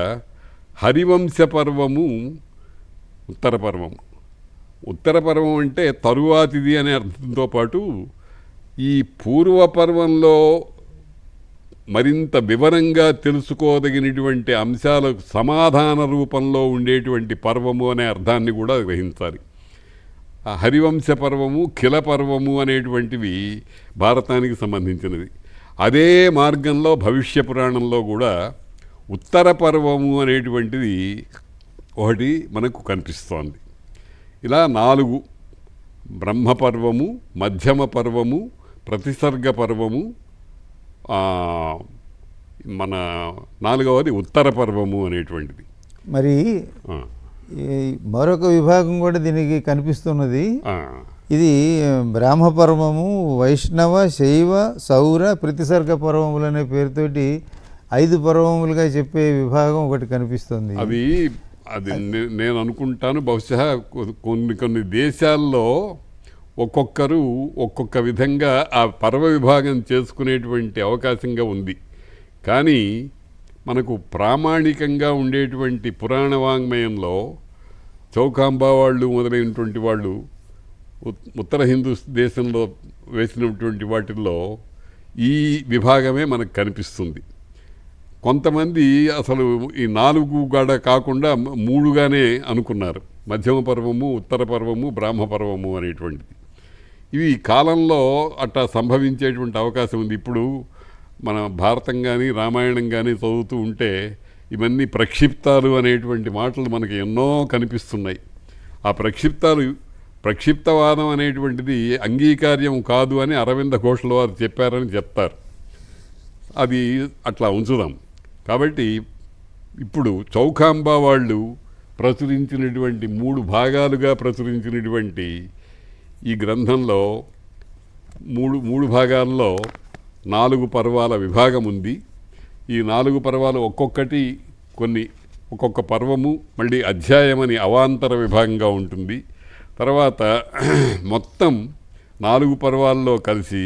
హరివంశ పర్వము ఉత్తర పర్వం. ఉత్తర పర్వం అంటే తరువాతిది అనే అర్థంతో పాటు ఈ పూర్వపర్వంలో మరింత వివరంగా తెలుసుకోదగినటువంటి అంశాలకు సమాధాన రూపంలో ఉండేటువంటి పర్వము అనే అర్థాన్ని కూడా గ్రహించాలి. హరివంశ పర్వము, కిల పర్వము అనేటువంటివి భారతానికి సంబంధించినది. అదే మార్గంలో భవిష్య పురాణంలో కూడా ఉత్తర పర్వము అనేటువంటిది ఒకటి మనకు కనిపిస్తోంది. ఇలా 4 బ్రహ్మపర్వము, మధ్యమ పర్వము, ప్రతిసర్గ పర్వము, మన 4వది ఉత్తర పర్వము అనేటువంటిది. మరి మరొక విభాగం కూడా దీనికి కనిపిస్తున్నది. ఇది బ్రాహ్మపర్వము, వైష్ణవ, శైవ, సౌర, ప్రతిసర్గ పర్వములు అనే పేరుతోటి 5 పర్వములుగా చెప్పే విభాగం ఒకటి కనిపిస్తుంది. అది నేను అనుకుంటాను, బహుశా కొన్ని దేశాల్లో ఒక్కొక్కరు ఒక్కొక్క విధంగా ఆ పర్వ విభాగం చేసుకునేటువంటి అవకాశంగా ఉంది. కానీ మనకు ప్రామాణికంగా ఉండేటువంటి పురాణ వాంగ్మయంలో చౌకాంబ వాళ్ళు మొదలైనటువంటి వాళ్ళు ఉత్తర హిందూ దేశంలో వేసినటువంటి వాటిల్లో ఈ విభాగమే మనకు కనిపిస్తుంది. కొంతమంది అసలు ఈ 4 గడ కాకుండా 3గానే అనుకున్నారు. మధ్యమ పర్వము, ఉత్తర పర్వము, బ్రాహ్మ పర్వము అనేటువంటిది. ఇవి కాలంలో అట్లా సంభవించేటువంటి అవకాశం ఉంది. ఇప్పుడు మన భారతం కానీ రామాయణం కానీ చదువుతూ ఉంటే ఇవన్నీ ప్రక్షిప్తాలు అనేటువంటి మాటలు మనకి ఎన్నో కనిపిస్తున్నాయి. ఆ ప్రక్షిప్తవాదం అనేటువంటిది అంగీకార్యం కాదు అని అరవింద ఘోషుల వారు చెప్పారని చెప్తారు. అది అట్లా ఉంచుదాం. కాబట్టి ఇప్పుడు చౌకాంబ వాళ్ళు ప్రచురించినటువంటి 3 భాగాలుగా ప్రచురించినటువంటి ఈ గ్రంథంలో మూడు భాగాల్లో 4 పర్వాల విభాగం ఉంది. ఈ 4 పర్వాలు ఒక్కొక్క పర్వము మళ్ళీ అధ్యాయం అని అవాంతర విభాగంగా ఉంటుంది. తర్వాత మొత్తం 4 పర్వాల్లో కలిసి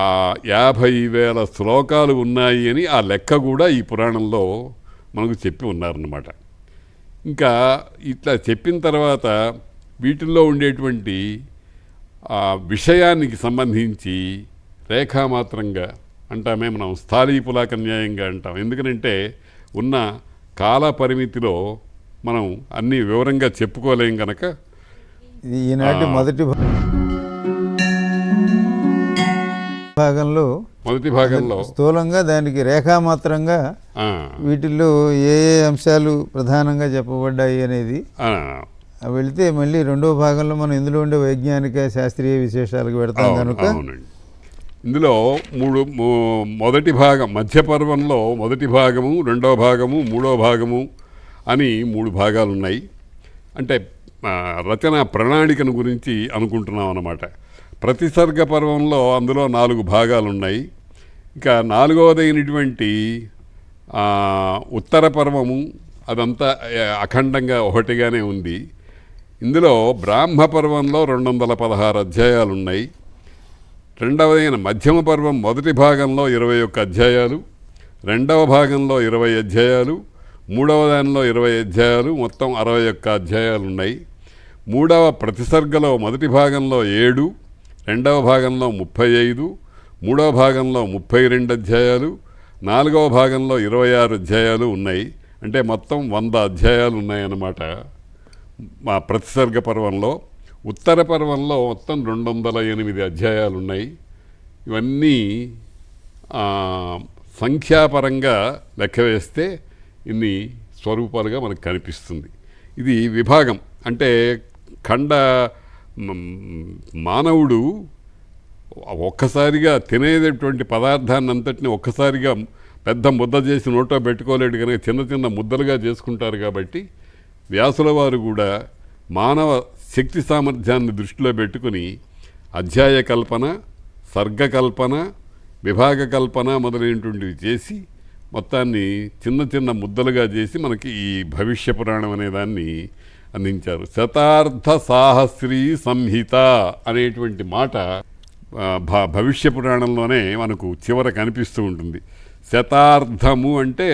50,000 శ్లోకాలు ఉన్నాయి అని ఆ లెక్క కూడా ఈ పురాణంలో మనకు చెప్పి ఉన్నారన్నమాట. ఇంకా ఇట్లా చెప్పిన తర్వాత వీటిల్లో ఉండేటువంటి విషయానికి సంబంధించి రేఖామాత్రంగా అంటామే మనం స్థాళీపులాక న్యాయంగా అంటాం. ఎందుకంటే ఉన్న కాల పరిమితిలో మనం అన్నీ వివరంగా చెప్పుకోలేం కనుక ఈనాటి మొదటి భాగంలో స్థూలంగా దానికి రేఖామాత్రంగా వీటిల్లో ఏ అంశాలు ప్రధానంగా చెప్పబడ్డాయి అనేది వెళితే మళ్ళీ రెండో భాగంలో మనం ఇందులో ఉండే వైజ్ఞానిక శాస్త్రీయ విశేషాలకు పెడతాం కనుక ఇందులో మొదటి భాగం మధ్య పర్వంలో మొదటి భాగము, రెండవ భాగము, మూడో భాగము అని 3 భాగాలు ఉన్నాయి. అంటే రచన ప్రణాళికను గురించి అనుకుంటున్నాం అన్నమాట. ప్రతిసర్గ పర్వంలో అందులో 4 భాగాలు ఉన్నాయి. ఇంకా 4వదైనటువంటి ఉత్తర పర్వము అదంతా అఖండంగా ఒకటిగానే ఉంది. ఇందులో బ్రాహ్మ పర్వంలో 216 అధ్యాయాలు ఉన్నాయి. రెండవదైన మధ్యమ పర్వం మొదటి భాగంలో 21 అధ్యాయాలు, రెండవ భాగంలో 20 అధ్యాయాలు, మూడవ దానిలో 20 అధ్యాయాలు, మొత్తం 61 అధ్యాయాలు ఉన్నాయి. మూడవ ప్రతిసర్గలో మొదటి భాగంలో 7, రెండవ భాగంలో 35, మూడవ భాగంలో 32 అధ్యాయాలు, నాలుగవ భాగంలో 26 అధ్యాయాలు ఉన్నాయి. అంటే మొత్తం 100 అధ్యాయాలు ఉన్నాయన్నమాట మా ప్రతిసర్గ పర్వంలో. ఉత్తర పర్వంలో మొత్తం 208 అధ్యాయాలు ఉన్నాయి. ఇవన్నీ సంఖ్యాపరంగా లెక్క వేస్తే ఇన్ని స్వరూపాలుగా మనకు కనిపిస్తుంది. ఇది విభాగం అంటే మానవుడు ఒక్కసారిగా తినేటటువంటి పదార్థాన్ని అంతటిని ఒక్కసారిగా పెద్ద ముద్ద చేసి నోట్లో పెట్టుకోలేడు కనుక చిన్న చిన్న ముద్దలుగా చేసుకుంటారు. కాబట్టి వ్యాసుల వారు కూడా మానవ శక్తి సామర్థ్యాన్ని దృష్టిలో పెట్టుకుని అధ్యాయ కల్పన, సర్గకల్పన, విభాగ కల్పన మొదలైనటువంటివి చేసి మొత్తాన్ని చిన్న చిన్న ముద్దలుగా చేసి మనకి ఈ భవిష్య పురాణం అనేదాన్ని అందించారు. శతార్థ సాహస్రీ సంహిత అనేటువంటి మాట భవిష్య పురాణంలోనే మనకు చివర కనిపిస్తూ ఉంటుంది. శతార్థము అంటే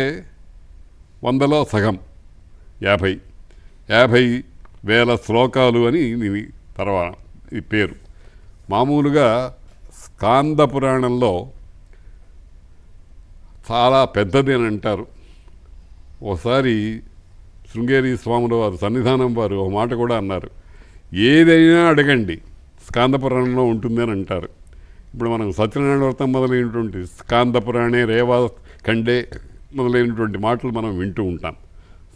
100లో సగం 50,000 శ్లోకాలు అని దీని తర్వాత ఈ పేరు. మామూలుగా స్కాంద పురాణంలో చాలా పెద్దది అని అంటారు. ఒకసారి శృంగేరి స్వాముల వారు సన్నిధానం వారు ఒక మాట కూడా అన్నారు, ఏదైనా అడగండి స్కాంద పురాణంలో ఉంటుంది అని అంటారు. ఇప్పుడు మనం సత్యనారాయణ వ్రతం మొదలైనటువంటి స్కాంద పురాణే రేవా ఖండే మొదలైనటువంటి మాటలు మనం వింటూ ఉంటాం.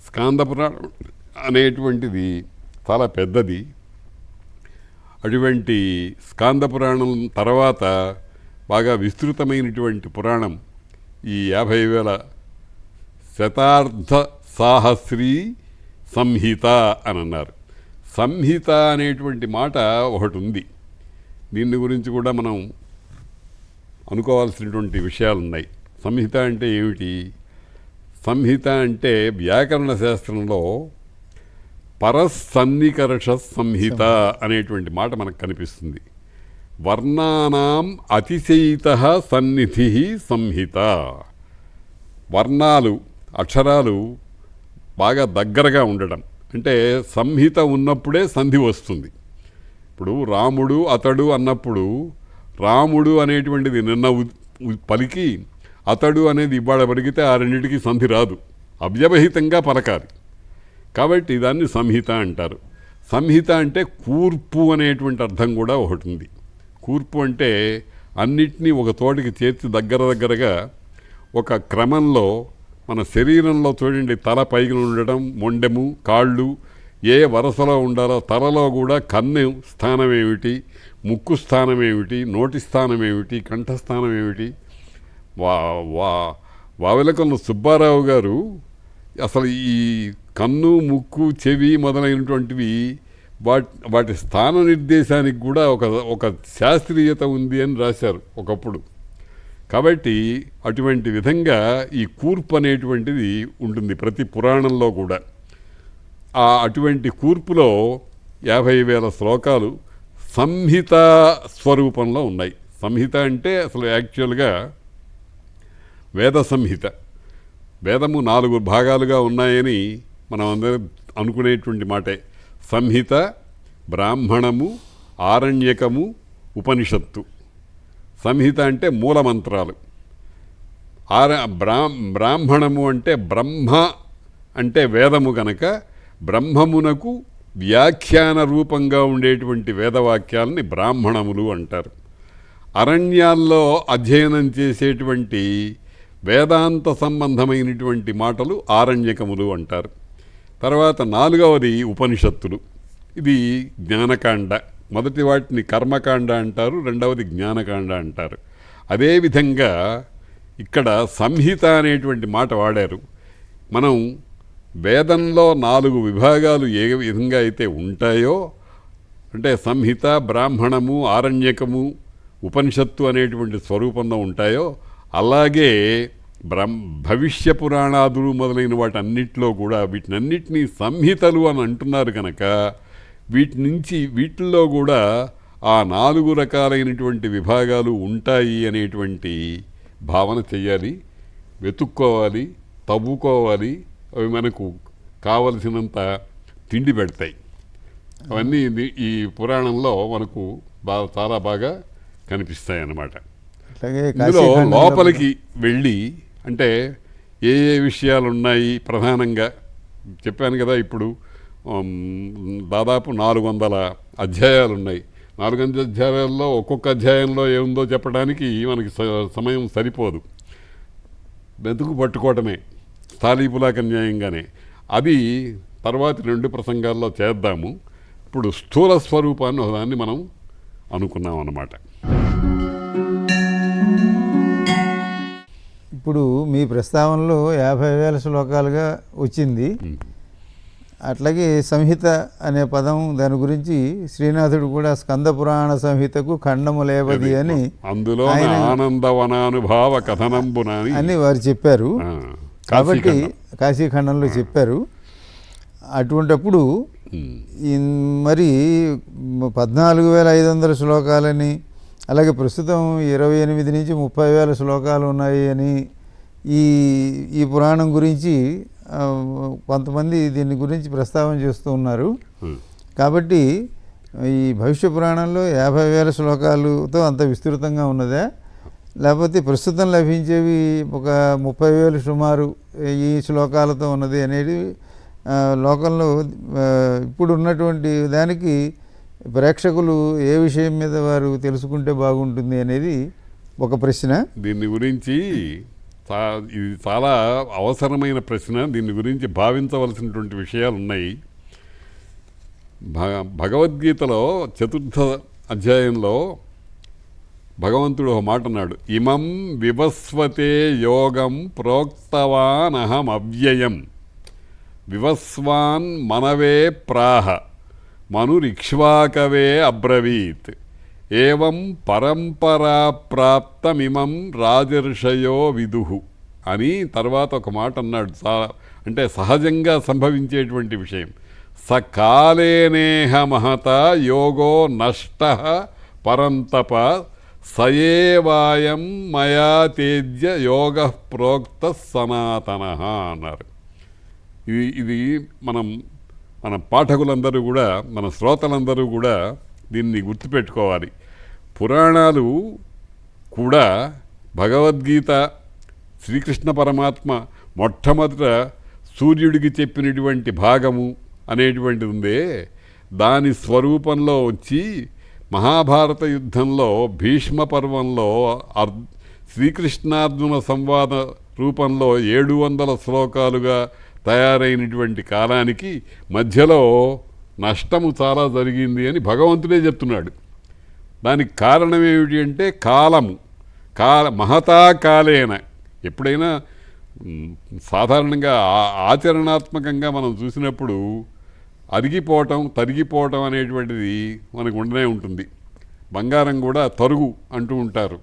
స్కాంద పురాణం అనేటువంటిది చాలా పెద్దది. అటువంటి స్కాంద పురాణం తర్వాత బాగా విస్తృతమైనటువంటి పురాణం ఈ 50,000 శతార్థ సాహస్రీ సంహిత అని అన్నారు. సంహిత అనేటువంటి మాట ఒకటి ఉంది. దీని గురించి కూడా మనం అనుకోవాల్సినటువంటి విషయాలు ఉన్నాయి. సంహిత అంటే ఏమిటి? సంహిత అంటే వ్యాకరణ శాస్త్రంలో పరసన్నికర్ష సంహిత అనేటువంటి మాట మనకు కనిపిస్తుంది. వర్ణానాం అతిశయిత సన్నిధి సంహిత. వర్ణాలు అక్షరాలు బాగా దగ్గరగా ఉండడం అంటే సంహిత ఉన్నప్పుడే సంధి వస్తుంది. ఇప్పుడు రాముడు అతడు అన్నప్పుడు రాముడు అనేటువంటిది నిన్న పలికి అతడు అనేది ఇవాళ పలికితే ఆ రెండింటికి సంధి రాదు, అవ్యవహితంగా పలకాలి. కాబట్టి దాన్ని సంహిత అంటారు. సంహిత అంటే కూర్పు అనేటువంటి అర్థం కూడా ఒకటి ఉంది. కూర్పు అంటే అన్నిటినీ ఒక తోటికి చేర్చి దగ్గరగా ఒక క్రమంలో మన శరీరంలో చూడండి, తల పైకి ఉండడం, మొండెము, కాళ్ళు ఏ వరసలో ఉండాలో తలలో కూడా కన్ను స్థానం ఏమిటి, ముక్కు స్థానం ఏమిటి, నోటి స్థానం ఏమిటి, కంఠస్థానం ఏమిటి, వావెలకొండ సుబ్బారావు గారు అసలు ఈ కన్ను, ముక్కు, చెవి మొదలైనటువంటివి వాటి స్థాన నిర్దేశానికి కూడా ఒక శాస్త్రీయత ఉంది అని రాశారు ఒకప్పుడు. కాబట్టి అటువంటి విధంగా ఈ కూర్పు అనేటువంటిది ఉంటుంది ప్రతి పురాణంలో కూడా. అటువంటి కూర్పులో 50,000 శ్లోకాలు సంహిత స్వరూపంలో ఉన్నాయి. సంహిత అంటే అసలు యాక్చువల్గా వేద సంహిత. వేదము 4 భాగాలుగా ఉన్నాయని మనం అందరం అనుకునేటువంటి మాటే. సంహిత, బ్రాహ్మణము, ఆరణ్యకము, ఉపనిషత్తు. సంహిత అంటే మూలమంత్రాలు. బ్రాహ్మణము అంటే బ్రహ్మ అంటే వేదము గనక బ్రహ్మమునకు వ్యాఖ్యాన రూపంగా ఉండేటువంటి వేదవాక్యాలని బ్రాహ్మణములు అంటారు. అరణ్యాల్లో అధ్యయనం చేసేటువంటి వేదాంత సంబంధమైనటువంటి మాటలు ఆరణ్యకములు అంటారు. తర్వాత 4వది ఉపనిషత్తులు. ఇది జ్ఞానకాండ. మొదటి వాటిని కర్మకాండ అంటారు, 2వది జ్ఞానకాండ అంటారు. అదేవిధంగా ఇక్కడ సంహిత అనేటువంటి మాట వాడారు. మనం వేదంలో 4 విభాగాలు ఏ విధంగా అయితే ఉంటాయో, అంటే సంహిత, బ్రాహ్మణము, ఆరణ్యకము, ఉపనిషత్తు అనేటువంటి స్వరూపంలో ఉంటాయో, అలాగే భవిష్య పురాణాదులు మొదలైన వాటన్నిటిలో కూడా వీటినన్నిటినీ సంహితలు అని అంటున్నారు కనుక వీటిల్లో కూడా ఆ 4 రకాలైనటువంటి విభాగాలు ఉంటాయి అనేటువంటి భావన చెయ్యాలి. వెతుక్కోవాలి, తవ్వుకోవాలి. అవి మనకు కావలసినంత తిండి పెడతాయి. అవన్నీ ఈ పురాణంలో మనకు చాలా బాగా కనిపిస్తాయి అన్నమాట. ఇందులో లోపలికి వెళ్ళి అంటే ఏ విషయాలు ఉన్నాయి ప్రధానంగా చెప్పాను కదా. ఇప్పుడు దాదాపు 400 అధ్యాయాలు ఉన్నాయి. 400 అధ్యాయాల్లో ఒక్కొక్క అధ్యాయంలో ఏముందో చెప్పడానికి మనకి సమయం సరిపోదు. వెతుకు పట్టుకోవటమే స్థాళీపులాక న్యాయంగానే. అది తర్వాతి 2 ప్రసంగాల్లో చేద్దాము. ఇప్పుడు స్థూల స్వరూపాన్ని ఒకదాన్ని మనం అనుకున్నాం అన్నమాట. ఇప్పుడు మీ ప్రస్తావనలో 50,000 శ్లోకాలుగా వచ్చింది. అట్లాగే సంహిత అనే పదం, దాని గురించి శ్రీనాథుడు కూడా స్కంద పురాణ సంహితకు ఖండము లేవది అని అందులో ఆనందవనానుభావ కథనంబున అని వారు చెప్పారు. కాబట్టి కాశీఖండంలో చెప్పారు. అటువంటప్పుడు మరి 14,500 శ్లోకాలని, అలాగే ప్రస్తుతం 28 నుంచి 30,000 శ్లోకాలు ఉన్నాయి అని ఈ పురాణం గురించి కొంతమంది దీని గురించి ప్రస్తావన చేస్తూ ఉన్నారు. కాబట్టి ఈ భవిష్య పురాణంలో 50,000 శ్లోకాలతో అంత విస్తృతంగా ఉన్నదా, లేకపోతే ప్రస్తుతం లభించేవి ఒక 30,000 సుమారు ఈ శ్లోకాలతో ఉన్నది అనేది లోకంలో ఇప్పుడు ఉన్నటువంటి దానికి ప్రేక్షకులు ఏ విషయం మీద వారు తెలుసుకుంటే బాగుంటుంది అనేది ఒక ప్రశ్న. దీని గురించి ఇది చాలా అవసరమైన ప్రశ్న. దీని గురించి భావించవలసినటువంటి విషయాలు ఉన్నాయి. భగవద్గీతలో 4వ అధ్యాయంలో భగవంతుడు ఒక మాట అన్నాడు. ఇమం వివస్వతే యోగం ప్రోక్తవానహం అవ్యయం వివస్వాన్ మనవే ప్రాహ మనురిక్ష్వాకవే అబ్రవీత్ ఏవం పరంపరా ప్రాప్తమిమం రాజర్షయో విదుహు అని తర్వాత ఒక మాట అన్నాడు. అంటే సహజంగా సంభవించేటువంటి విషయం. సకాలేనేహ మహత యోగో నష్ట పరంతప సయేవాయం మయా తేజ్య యోగ ప్రోక్త సనాతన అన్నారు. ఇది మన పాఠకులందరూ కూడా, మన శ్రోతలందరూ కూడా దీన్ని గుర్తుపెట్టుకోవాలి. పురాణాలు కూడా భగవద్గీత శ్రీకృష్ణ పరమాత్మ మొట్టమొదట సూర్యుడికి చెప్పినటువంటి భాగము అనేటువంటిది ఉందే, దాని స్వరూపంలో వచ్చి మహాభారత యుద్ధంలో భీష్మ పర్వంలో శ్రీకృష్ణార్జున సంవాద రూపంలో 700 శ్లోకాలుగా తయారైనటువంటి కాలానికి మధ్యలో నష్టము చాలా జరిగింది అని భగవంతుడే చెప్తున్నాడు. దానికి కారణం ఏమిటి అంటే కాలము. మహతా కాలేన. ఎప్పుడైనా సాధారణంగా ఆచరణాత్మకంగా మనం చూసినప్పుడు అరిగిపోవటం తరిగిపోవటం అనేటువంటిది మనకు ఉండనే ఉంటుంది. బంగారం కూడా తరుగు అంటూ ఉంటారు.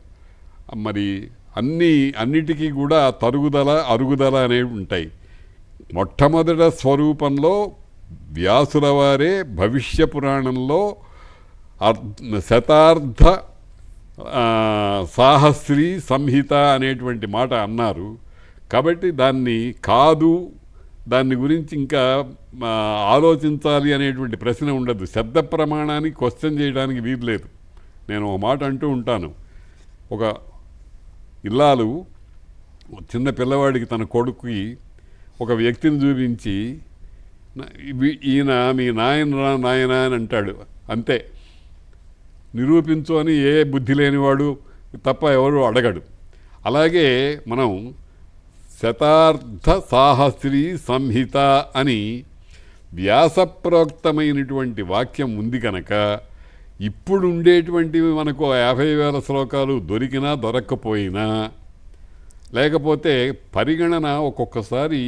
మరి అన్నిటికీ కూడా తరుగుదల అరుగుదల అనేవి ఉంటాయి. మొట్టమొదట స్వరూపంలో వ్యాసుల వారే భవిష్య పురాణంలో శతార్థ సాహస్రీ సంహిత అనేటువంటి మాట అన్నారు. కాబట్టి దాన్ని కాదు, దాన్ని గురించి ఇంకా ఆలోచించాలి అనేటువంటి ప్రశ్న ఉండదు. శబ్ద ప్రమాణానికి క్వశ్చన్ చేయడానికి వీలు లేదు. నేను ఒక మాట అంటూ ఉంటాను. ఒక ఇల్లాలు చిన్న పిల్లవాడికి తన కొడుకుకి ఒక వ్యక్తిని చూపించి ఈయన మీ నాయన అని అంటాడు. అంతే, నిరూపించు అని ఏ బుద్ధి లేనివాడు తప్ప ఎవరు అడగడు. అలాగే మనం శతార్థ సాహస్రీ సంహిత అని వ్యాసప్రోక్తమైనటువంటి వాక్యం ఉంది కనుక ఇప్పుడు ఉండేటువంటివి మనకు 50,000 శ్లోకాలు దొరికినా దొరక్కపోయినా, లేకపోతే పరిగణన ఒక్కొక్కసారి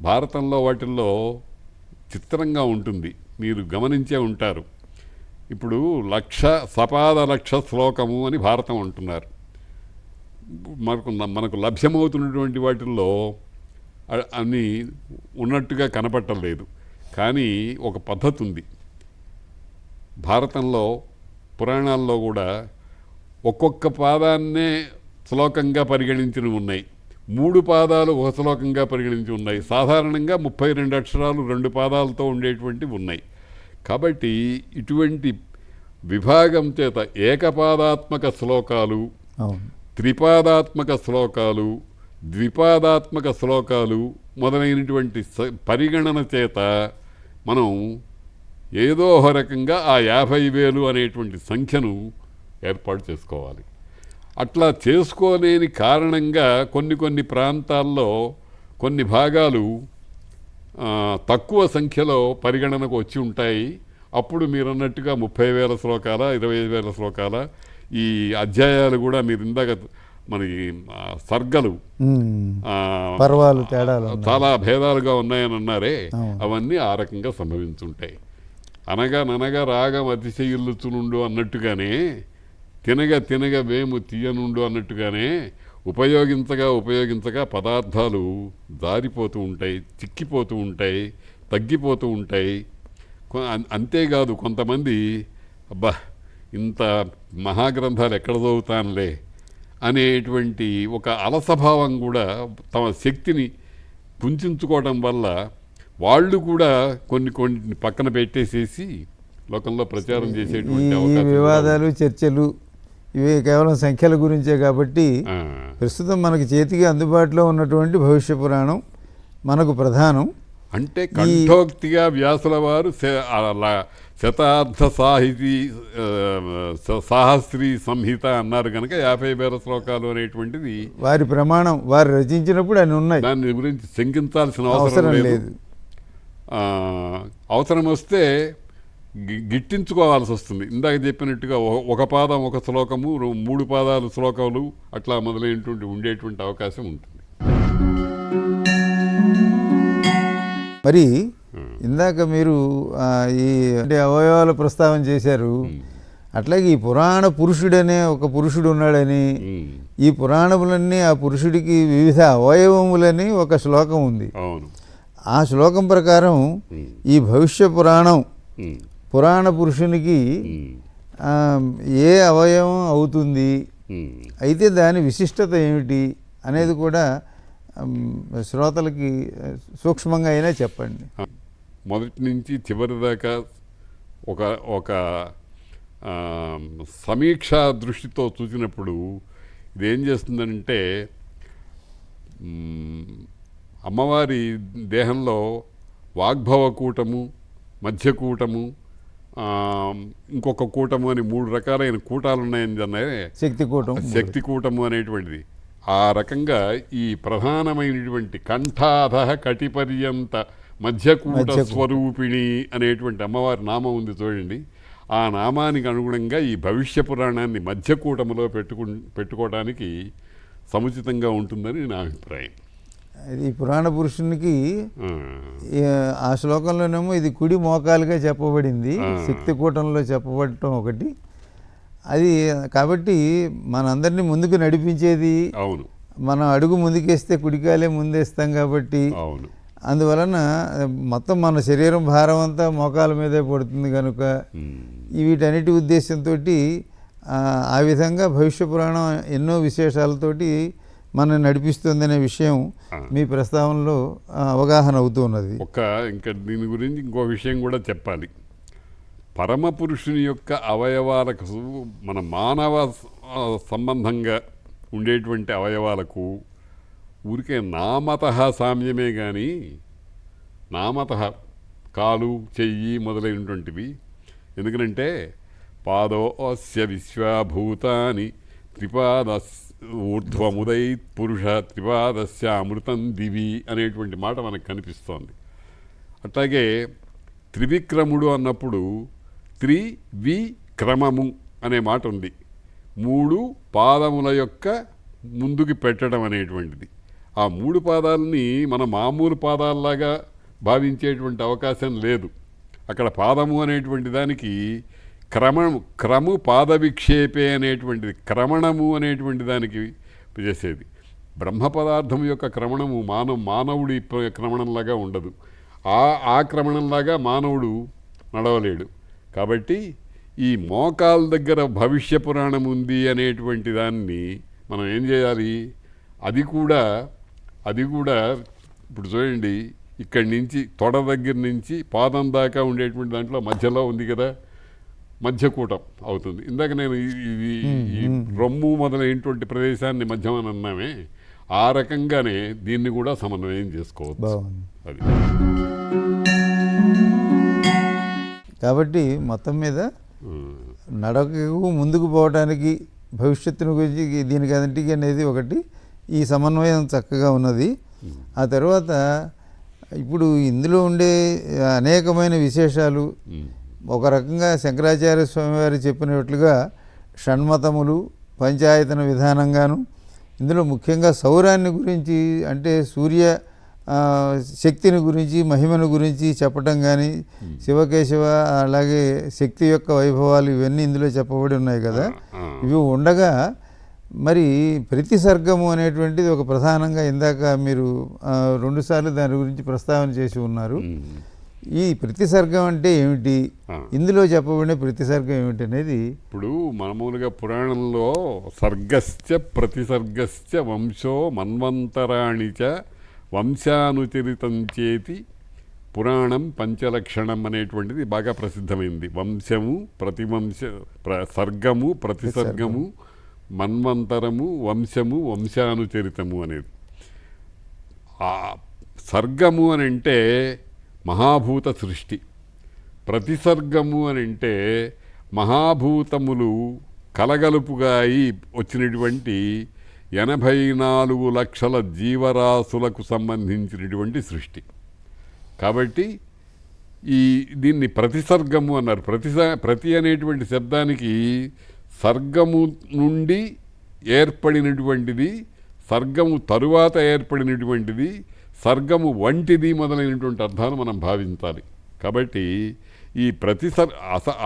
భారతంలో వాటిల్లో చిత్రంగా ఉంటుంది. మీరు గమనించే ఉంటారు. ఇప్పుడు సపాద లక్ష శ్లోకము అని భారతం అంటున్నారు. మనకు లభ్యమవుతున్నటువంటి వాటిల్లో అన్నీ ఉన్నట్టుగా కనపట్టలేదు. కానీ ఒక పద్ధతి ఉంది భారతంలో, పురాణాల్లో కూడా. ఒక్కొక్క పాదాన్నే శ్లోకంగా పరిగణించినవి ఉన్నాయి. 3 పాదాలు ఒక శ్లోకంగా పరిగణించి ఉన్నాయి. సాధారణంగా 32 అక్షరాలు 2 పాదాలతో ఉండేటువంటివి ఉన్నాయి. కాబట్టి ఇటువంటి విభాగం చేత ఏకపాదాత్మక శ్లోకాలు, త్రిపాదాత్మక శ్లోకాలు, ద్విపాదాత్మక శ్లోకాలు మొదలైనటువంటి పరిగణన చేత మనం ఏదో ఒక రకంగా ఆ 50,000 అనేటువంటి సంఖ్యను ఏర్పాటు చేసుకోవాలి. అట్లా చేసుకోలేని కారణంగా కొన్ని ప్రాంతాల్లో కొన్ని భాగాలు తక్కువ సంఖ్యలో పరిగణనకు వచ్చి ఉంటాయి. అప్పుడు మీరు అన్నట్టుగా 30,000 శ్లోకాల 25,000 శ్లోకాల ఈ అధ్యాయాలు కూడా మీరు ఇందాక మనకి సర్గలు పర్వాలు తేడాలు చాలా భేదాలుగా ఉన్నాయని అన్నారే, అవన్నీ ఆ రకంగా సంభవించుంటాయి. అనగా రాగం అతిశయిల్లుచునుండు అన్నట్టుగానే, తినగ వేము తీయనుండు అన్నట్టుగానే ఉపయోగించగా పదార్థాలు జారిపోతూ ఉంటాయి, చిక్కిపోతూ ఉంటాయి, తగ్గిపోతూ ఉంటాయి. అంతేకాదు కొంతమంది అబ్బా ఇంత మహాగ్రంథాలు ఎక్కడ చదువుతానులే అనేటువంటి ఒక అలసభావం కూడా తమ శక్తిని కుంచుకోవడం వల్ల వాళ్ళు కూడా కొన్ని పక్కన పెట్టేసేసి లోకంలో ప్రచారం చేసేటువంటి అవకాశం. వివాదాలు చర్చలు ఇవి కేవలం సంఖ్యల గురించే కాబట్టి ప్రస్తుతం మనకి చేతికి అందుబాటులో ఉన్నటువంటి భవిష్య పురాణం మనకు ప్రధానం. అంటే కంఠోక్తిగా వ్యాసుల వారు శతార్థ సాహస్రీ సంహిత అన్నారు కనుక 50,000 శ్లోకాలు అనేటువంటిది వారి ప్రమాణం. వారు రచించినప్పుడు అని ఉన్నాయి, దాని గురించి శంకించాల్సిన అవసరం లేదు. అవసరం వస్తే గిట్టించుకోవాల్సి వస్తుంది. ఇందాక చెప్పినట్టుగా ఒక పాదం ఒక శ్లోకము, 3 పాదాలు శ్లోకాలు అట్లా మొదలైనటువంటి ఉండేటువంటి అవకాశం ఉంటుంది. మరి ఇందాక మీరు ఈ అంటే అవయవాల ప్రస్తావన చేశారు. అట్లాగే ఈ పురాణ పురుషుడనే ఒక పురుషుడు ఉన్నాడని, ఈ పురాణములన్నీ ఆ పురుషుడికి వివిధ అవయవములని ఒక శ్లోకం ఉంది. ఆ శ్లోకం ప్రకారం ఈ భవిష్య పురాణం పురాణ పురుషునికి ఏ అవయవం అవుతుంది, అయితే దాని విశిష్టత ఏమిటి అనేది కూడా శ్రోతలకి సూక్ష్మంగా అయినా చెప్పండి. మొదటి నుంచి చివరి దాకా ఒక సమీక్షా దృష్టితో చూసినప్పుడు ఇదేం చేస్తుందంటే, అమ్మవారి దేహంలో వాగ్భవ కూటము, మధ్యకూటము, ఇంకొక కూటము అని 3 రకాలైన కూటాలు ఉన్నాయని అన్నారే, శక్తి కూటము అనేటువంటిది. ఆ రకంగా ఈ ప్రధానమైనటువంటి కంఠాధ కటిపర్యంత మధ్యకూట స్వరూపిణి అనేటువంటి అమ్మవారి నామం ఉంది చూడండి. ఆ నామానికి అనుగుణంగా ఈ భవిష్య పురాణాన్ని మధ్యకూటములో పెట్టుకోవడానికి సముచితంగా ఉంటుందని నా అభిప్రాయం. అది పురాణ పురుషునికి ఆ, ఆ శ్లోకంలోనేమో ఇది కుడి మోకాలుగా చెప్పబడింది, ఆ. శక్తికూటంలో చెప్పబడటం ఒకటి. అది కాబట్టి మనందరినీ ముందుకు నడిపించేది, అవును మనం అడుగు ముందుకేస్తే కుడికాలే ముందేస్తాం కాబట్టి అవును అందువలన మొత్తం మన శరీరం భారం అంతా మోకాల మీదే పడుతుంది కనుక ఉమ్, వీటన్నిటి ఉద్దేశంతో ఆ విధంగా భవిష్య పురాణం ఎన్నో విశేషాలతోటి మనం నడిపిస్తుందనే విషయం మీ ప్రస్తావనలో అవగాహన అవుతున్నది. ఇంకా దీని గురించి ఇంకో విషయం కూడా చెప్పాలి. పరమపురుషుని యొక్క అవయవాలకు మన మానవ సంబంధంగా ఉండేటువంటి అవయవాలకు ఊరికే నామత సామ్యమే కానీ నామత కాలు చెయ్యి మొదలైనటువంటివి. ఎందుకంటే పాదోస్య విశ్వభూతాని త్రిపాద ఊర్ధ్వముదై పురుష త్రిపాదస్య అమృతం దివి అనేటువంటి మాట మనకు కనిపిస్తోంది. అట్లాగే త్రివిక్రముడు అన్నప్పుడు త్రివిక్రమము అనే మాట ఉంది. 3 పాదముల యొక్క ముందుకి పెట్టడం అనేటువంటిది. ఆ 3 పాదాలని మన మామూలు పాదాల్లాగా భావించేటువంటి అవకాశం లేదు. అక్కడ పాదము అనేటువంటి దానికి క్రము పాద విక్షేపే అనేటువంటిది క్రమణము అనేటువంటి దానికి చేసేది. బ్రహ్మ పదార్థం యొక్క క్రమణము మానవుడి క్రమణంలాగా ఉండదు. ఆ క్రమణంలాగా మానవుడు నడవలేడు. కాబట్టి ఈ మోకాల దగ్గర భవిష్య పురాణం ఉంది అనేటువంటి దాన్ని మనం ఏం చేయాలి? అది కూడా ఇప్పుడు చూడండి, ఇక్కడి నుంచి తొడ దగ్గర నుంచి పాదం దాకా ఉండేటువంటి దాంట్లో మధ్యలో ఉంది కదా, మధ్యకూటం అవుతుంది. ఇందాక నేను ఈ రొమ్ము మొదలైనటువంటి ప్రదేశాన్ని మధ్యం అని అన్నామే, ఆ రకంగానే దీన్ని కూడా సమన్వయం చేసుకోవచ్చు. అది కాబట్టి మొత్తం మీద నడకకు ముందుకు పోవడానికి భవిష్యత్తును గురించి దీనికి అన్నిటికీ అనేది ఒకటి ఈ సమన్వయం చక్కగా ఉన్నది. ఆ తర్వాత ఇప్పుడు ఇందులో ఉండే అనేకమైన విశేషాలు ఒక రకంగా శంకరాచార్య స్వామి వారు చెప్పినట్లుగా షణ్మతములు పంచాయతన విధానంగాను, ఇందులో ముఖ్యంగా సౌరాన్ని గురించి అంటే సూర్య శక్తిని గురించి మహిమను గురించి చెప్పటం కానీ, శివకేశవ అలాగే శక్తి యొక్క వైభవాలు ఇవన్నీ ఇందులో చెప్పబడి ఉన్నాయి కదా. ఇవి ఉండగా మరి ప్రతి సర్గము అనేటువంటిది ఒక ప్రధానంగా ఇందాక మీరు 2 సార్లు దాని గురించి ప్రస్తావన చేసి ఉన్నారు. ఈ ప్రతి సర్గం అంటే ఏమిటి, ఇందులో చెప్పబడిన ప్రతి సర్గం ఏమిటి అనేది ఇప్పుడు మామూలుగా పురాణంలో సర్గశ్చ ప్రతిసర్గశ్చ వంశో మన్వంతరాణిచ వంశానుచరితం చేతి పురాణం పంచలక్షణం అనేటువంటిది బాగా ప్రసిద్ధమైంది. వంశము సర్గము ప్రతిసర్గము మన్వంతరము వంశము వంశానుచరితము అనేది. ఆ సర్గము అని అంటే మహాభూత సృష్టి, ప్రతిసర్గము అని అంటే మహాభూతములు కలగలుపుగా అయి వచ్చినటువంటి 84 లక్షల జీవరాశులకు సంబంధించినటువంటి సృష్టి. కాబట్టి దీన్ని ప్రతిసర్గము అన్నారు. ప్రతి అనేటువంటి శబ్దానికి సర్గము నుండి ఏర్పడినటువంటిది, సర్గము తరువాత ఏర్పడినటువంటిది, సర్గము వంటిది మొదలైనటువంటి అర్థాలు మనం భావించాలి. కాబట్టి ఈ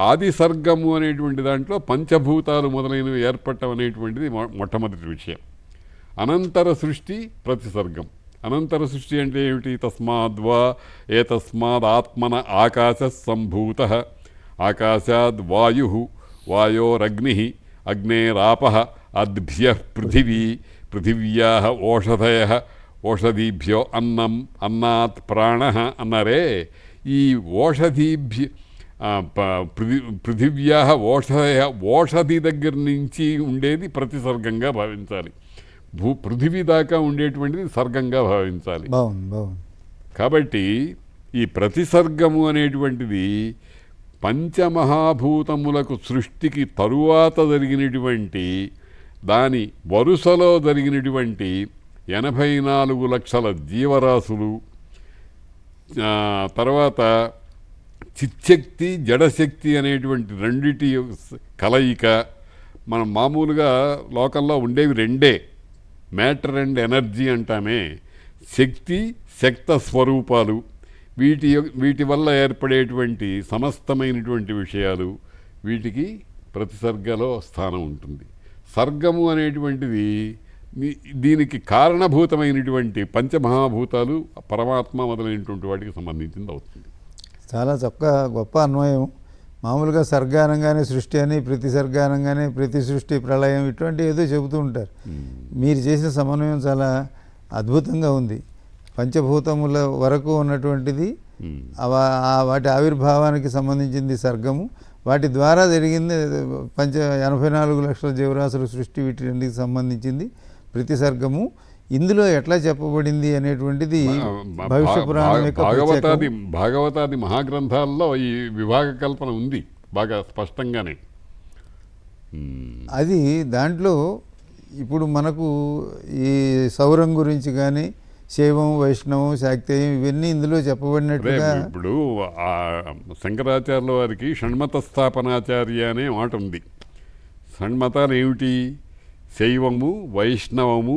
ఆది సర్గము అనేటువంటి దాంట్లో పంచభూతాలు మొదలైనవి ఏర్పడటం అనేటువంటిది మొట్టమొదటి విషయం. అనంతర సృష్టి ప్రతిసర్గం. అనంతర సృష్టి అంటే ఏమిటి? తస్మాద్వా ఏతస్మాద్ ఆత్మన ఆకాశ సంభూత, ఆకాశాద్ వాయు, వాయోరగ్ని, అగ్నేరాప, అద్భ్య పృథివీ, పృథివ్యా ఓషధయ, ఓషధీభ్యో అన్నం, అన్నాత్ ప్రాణ అన్నారే. ఈ పృథివ్యా ఓషధయ, ఓషధి దగ్గర నుంచి ఉండేది ప్రతిసర్గంగా భావించాలి. పృథివీ దాకా ఉండేటువంటిది సర్గంగా భావించాలి. కాబట్టి ఈ ప్రతిసర్గము అనేటువంటిది పంచమహాభూతములకు సృష్టికి తరువాత జరిగినటువంటి దాని వరుసలో జరిగినటువంటి 84 లక్షల జీవరాశులు, తర్వాత చిచ్చక్తి జడశక్తి అనేటువంటి రెండిటి కలయిక. మనం మామూలుగా లోకంలో ఉండేవి రెండే, మ్యాటర్ అండ్ ఎనర్జీ అంటామే. శక్తి, శక్త స్వరూపాలు, వీటి వల్ల ఏర్పడేటువంటి సమస్తమైనటువంటి విషయాలు, వీటికి ప్రతి సర్గలో స్థానం ఉంటుంది. సర్గము అనేటువంటిది దీనికి కారణభూతమైనటువంటి పంచమహాభూతాలు, పరమాత్మ మొదలైనటువంటి వాటికి సంబంధించింది అవుతుంది. చాలా గొప్ప అన్వయం. మామూలుగా సర్గానంగానే సృష్టి అని, ప్రతి సర్గానంగానే ప్రతి సృష్టి ప్రళయం, ఇటువంటి ఏదో చెబుతూ ఉంటారు. మీరు చేసిన సమన్వయం చాలా అద్భుతంగా ఉంది. పంచభూతముల వరకు ఉన్నటువంటిది, వాటి ఆవిర్భావానికి సంబంధించింది సర్గము, వాటి ద్వారా జరిగింది 84 లక్షల జీవరాశుల సృష్టి, వీటికి సంబంధించింది ప్రతి సర్గము. ఇందులో ఎట్లా చెప్పబడింది అనేటువంటిది భవిష్య పురాణం యొక్క భాగవతాది మహాగ్రంథాల్లో ఈ విభాగ కల్పన ఉంది బాగా స్పష్టంగానే. అది దాంట్లో ఇప్పుడు మనకు ఈ సౌరం గురించి కానీ, శైవం, వైష్ణవం, శాక్తేయం, ఇవన్నీ ఇందులో చెప్పబడినట్టుగా. ఇప్పుడు శంకరాచార్యుల వారికి షణ్మత స్థాపనాచార్య అనే మాట ఉంది. షణ్మతాలు ఏమిటి? శైవము, వైష్ణవము,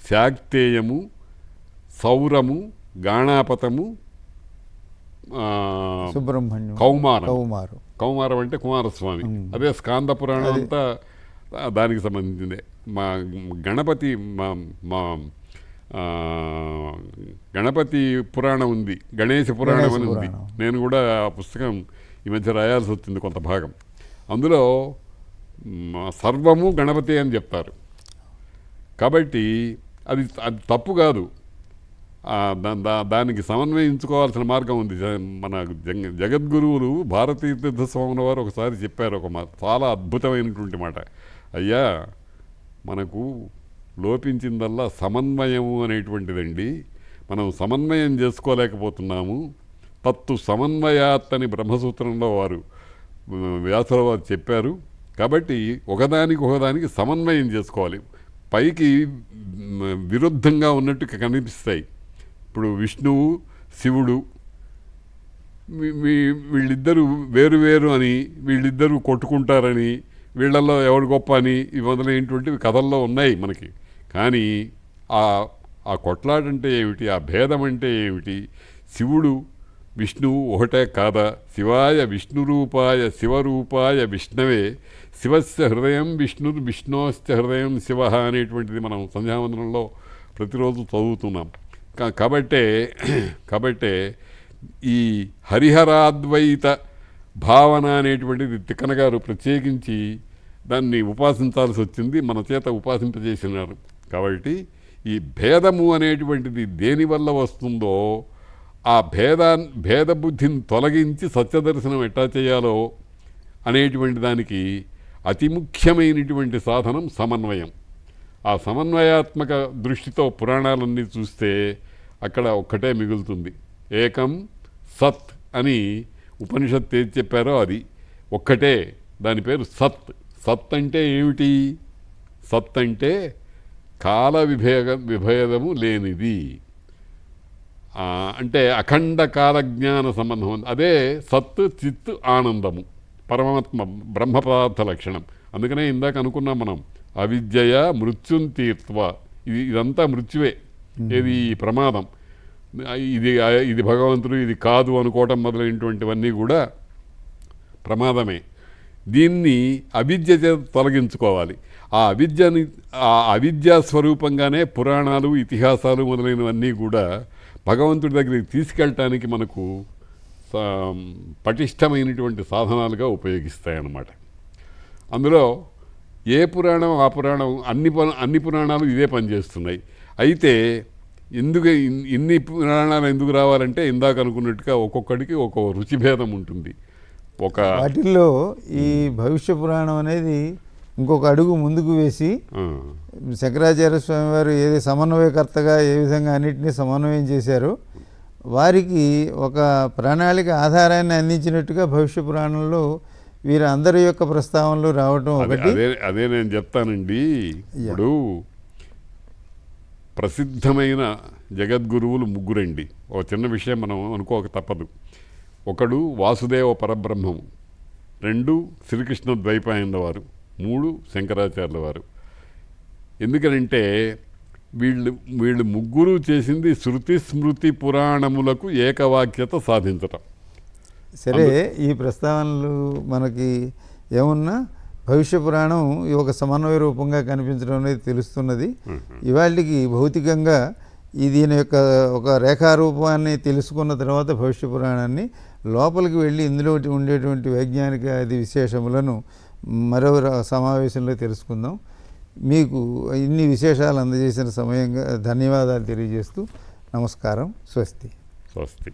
శాక్తేయము, సౌరము, గాణాపతము, సుబ్రహ్మణ్యం, కౌమారం అంటే కుమారస్వామి. అదే స్కాంద పురాణం అంతా దానికి సంబంధించిందే. మా గణపతి గణపతి పురాణం ఉంది, గణేశ పురాణం అని ఉంది. నేను కూడా ఆ పుస్తకం ఈ మధ్య రాయాల్సి వచ్చింది కొంత భాగం. అందులో సర్వము గణపతి అని చెప్తారు. కాబట్టి అది తప్పు కాదు. దానికి సమన్వయించుకోవాల్సిన మార్గం ఉంది. మన జగద్గురువులు భారతీ తీర్థ స్వాముల వారు ఒకసారి చెప్పారు చాలా అద్భుతమైనటువంటి మాట. అయ్యా, మనకు లోపించిందల్లా సమన్వయము అనేటువంటిదండి. మనం సమన్వయం చేసుకోలేకపోతున్నాము. తత్తు సమన్వయాత్ అని బ్రహ్మసూత్రంలో వారు వ్యాసుల వారు చెప్పారు. కాబట్టి ఒకదానికి సమన్వయం చేసుకోవాలి. పైకి విరుద్ధంగా ఉన్నట్టు కనిపిస్తాయి. ఇప్పుడు విష్ణువు, శివుడు, వీళ్ళిద్దరూ వేరు అని, వీళ్ళిద్దరూ కొట్టుకుంటారని, వీళ్ళల్లో ఎవడు గొప్ప అని ఇవి మొదలైనటువంటివి కథల్లో ఉన్నాయి మనకి. కానీ ఆ కొట్లాడంటే ఏమిటి? ఆ భేదం అంటే ఏమిటి? శివుడు విష్ణువు ఒకటే కాదా? శివాయ విష్ణురూపాయ శివరూపాయ విష్ణవే శివస్య హృదయం విష్ణోశ్చ హృదయం శివ అనేటువంటిది మనం సంధ్యావందనంలో ప్రతిరోజు చదువుతున్నాం. కాబట్టే ఈ హరిహరాద్వైత భావన అనేటువంటిది తిక్కన గారు ప్రత్యేకించి దాన్ని ఉపాసించాల్సి వచ్చింది, మన చేత ఉపాసింపజేసినారు. కాబట్టి ఈ భేదము అనేటువంటిది దేనివల్ల వస్తుందో ఆ భేదబుద్ధిని తొలగించి సత్యదర్శనం ఎట్టా చేయాలో అనేటువంటి దానికి అతి ముఖ్యమైనటువంటి సాధనం సమన్వయం. ఆ సమన్వయాత్మక దృష్టితో పురాణాలన్నీ చూస్తే అక్కడ ఒక్కటే మిగులుతుంది. ఏకం సత్ అని ఉపనిషత్తు ఏది చెప్పారో అది ఒక్కటే, దాని పేరు సత్. సత్ అంటే ఏమిటి? సత్ అంటే కాల విభేదము లేనిది, అంటే అఖండ కాలజ్ఞాన సంబంధం. అదే సత్, చిత్, ఆనందము, పరమాత్మ బ్రహ్మ పదార్థ లక్షణం. అందుకనే ఇందాక అనుకున్నాం మనం, అవిద్యయ మృత్యుం తీర్త్వ, ఇదంతా మృత్యువే. ఇది ప్రమాదం, ఇది భగవంతుడు, ఇది కాదు అనుకోవటం మొదలైనటువంటివన్నీ కూడా ప్రమాదమే. దీన్ని అవిద్య చేత తొలగించుకోవాలి. ఆ అవిద్యా స్వరూపంగానే పురాణాలు, ఇతిహాసాలు మొదలైనవన్నీ కూడా భగవంతుడి దగ్గరికి తీసుకెళ్ళటానికి మనకు పటిష్టమైనటువంటి సాధనాలుగా ఉపయోగిస్తాయన్నమాట. అందులో ఏ పురాణం ఆ పురాణం, అన్ని పురాణాలు ఇదే పనిచేస్తున్నాయి. అయితే ఇన్ని పురాణాలు ఎందుకు రావాలంటే ఇందాక అనుకున్నట్టుగా ఒక్కొక్కడికి ఒక్కొక్క రుచిభేదం ఉంటుంది. వాటిల్లో ఈ భవిష్య పురాణం అనేది ఇంకొక అడుగు ముందుకు వేసి శంకరాచార్య స్వామి వారు ఏది సమన్వయకర్తగా ఏ విధంగా అన్నింటినీ సమన్వయం చేశారో వారికి ఒక ప్రణాళిక ఆధారాన్ని అందించినట్టుగా భవిష్య పురాణంలో వీరందరి యొక్క ప్రస్తావనలు రావటం ఒకటి. అదే నేను చెప్తానండి. ఇప్పుడు ప్రసిద్ధమైన జగద్గురువులు ముగ్గురండి. ఒక చిన్న విషయం మనం అనుకోక తప్పదు. ఒకడు వాసుదేవ పరబ్రహ్మము, 2 శ్రీకృష్ణ ద్వైపాయనుల వారు, 3 శంకరాచార్యుల వారు. ఎందుకనంటే వీళ్ళు ముగ్గురు చేసింది శృతి స్మృతి పురాణములకు ఏకవాక్యత సాధించటం. సరే, ఈ ప్రస్తావనలు మనకి ఏమున్నా భవిష్య పురాణం ఒక సమన్వయ రూపంగా కనిపించడం అనేది తెలుస్తున్నది. ఇవాళకి భౌతికంగా దీని యొక్క ఒక రేఖారూపాన్ని తెలుసుకున్న తర్వాత భవిష్య పురాణాన్ని లోపలికి వెళ్ళి ఇందులో ఉండేటువంటి వైజ్ఞానిక విశేషములను మరో సమావేశంలో తెలుసుకుందాం. మీకు ఇన్ని విశేషాలు అందజేసిన సమయంగా ధన్యవాదాలు తెలియజేస్తూ నమస్కారం. స్వస్తి. స్వస్తి.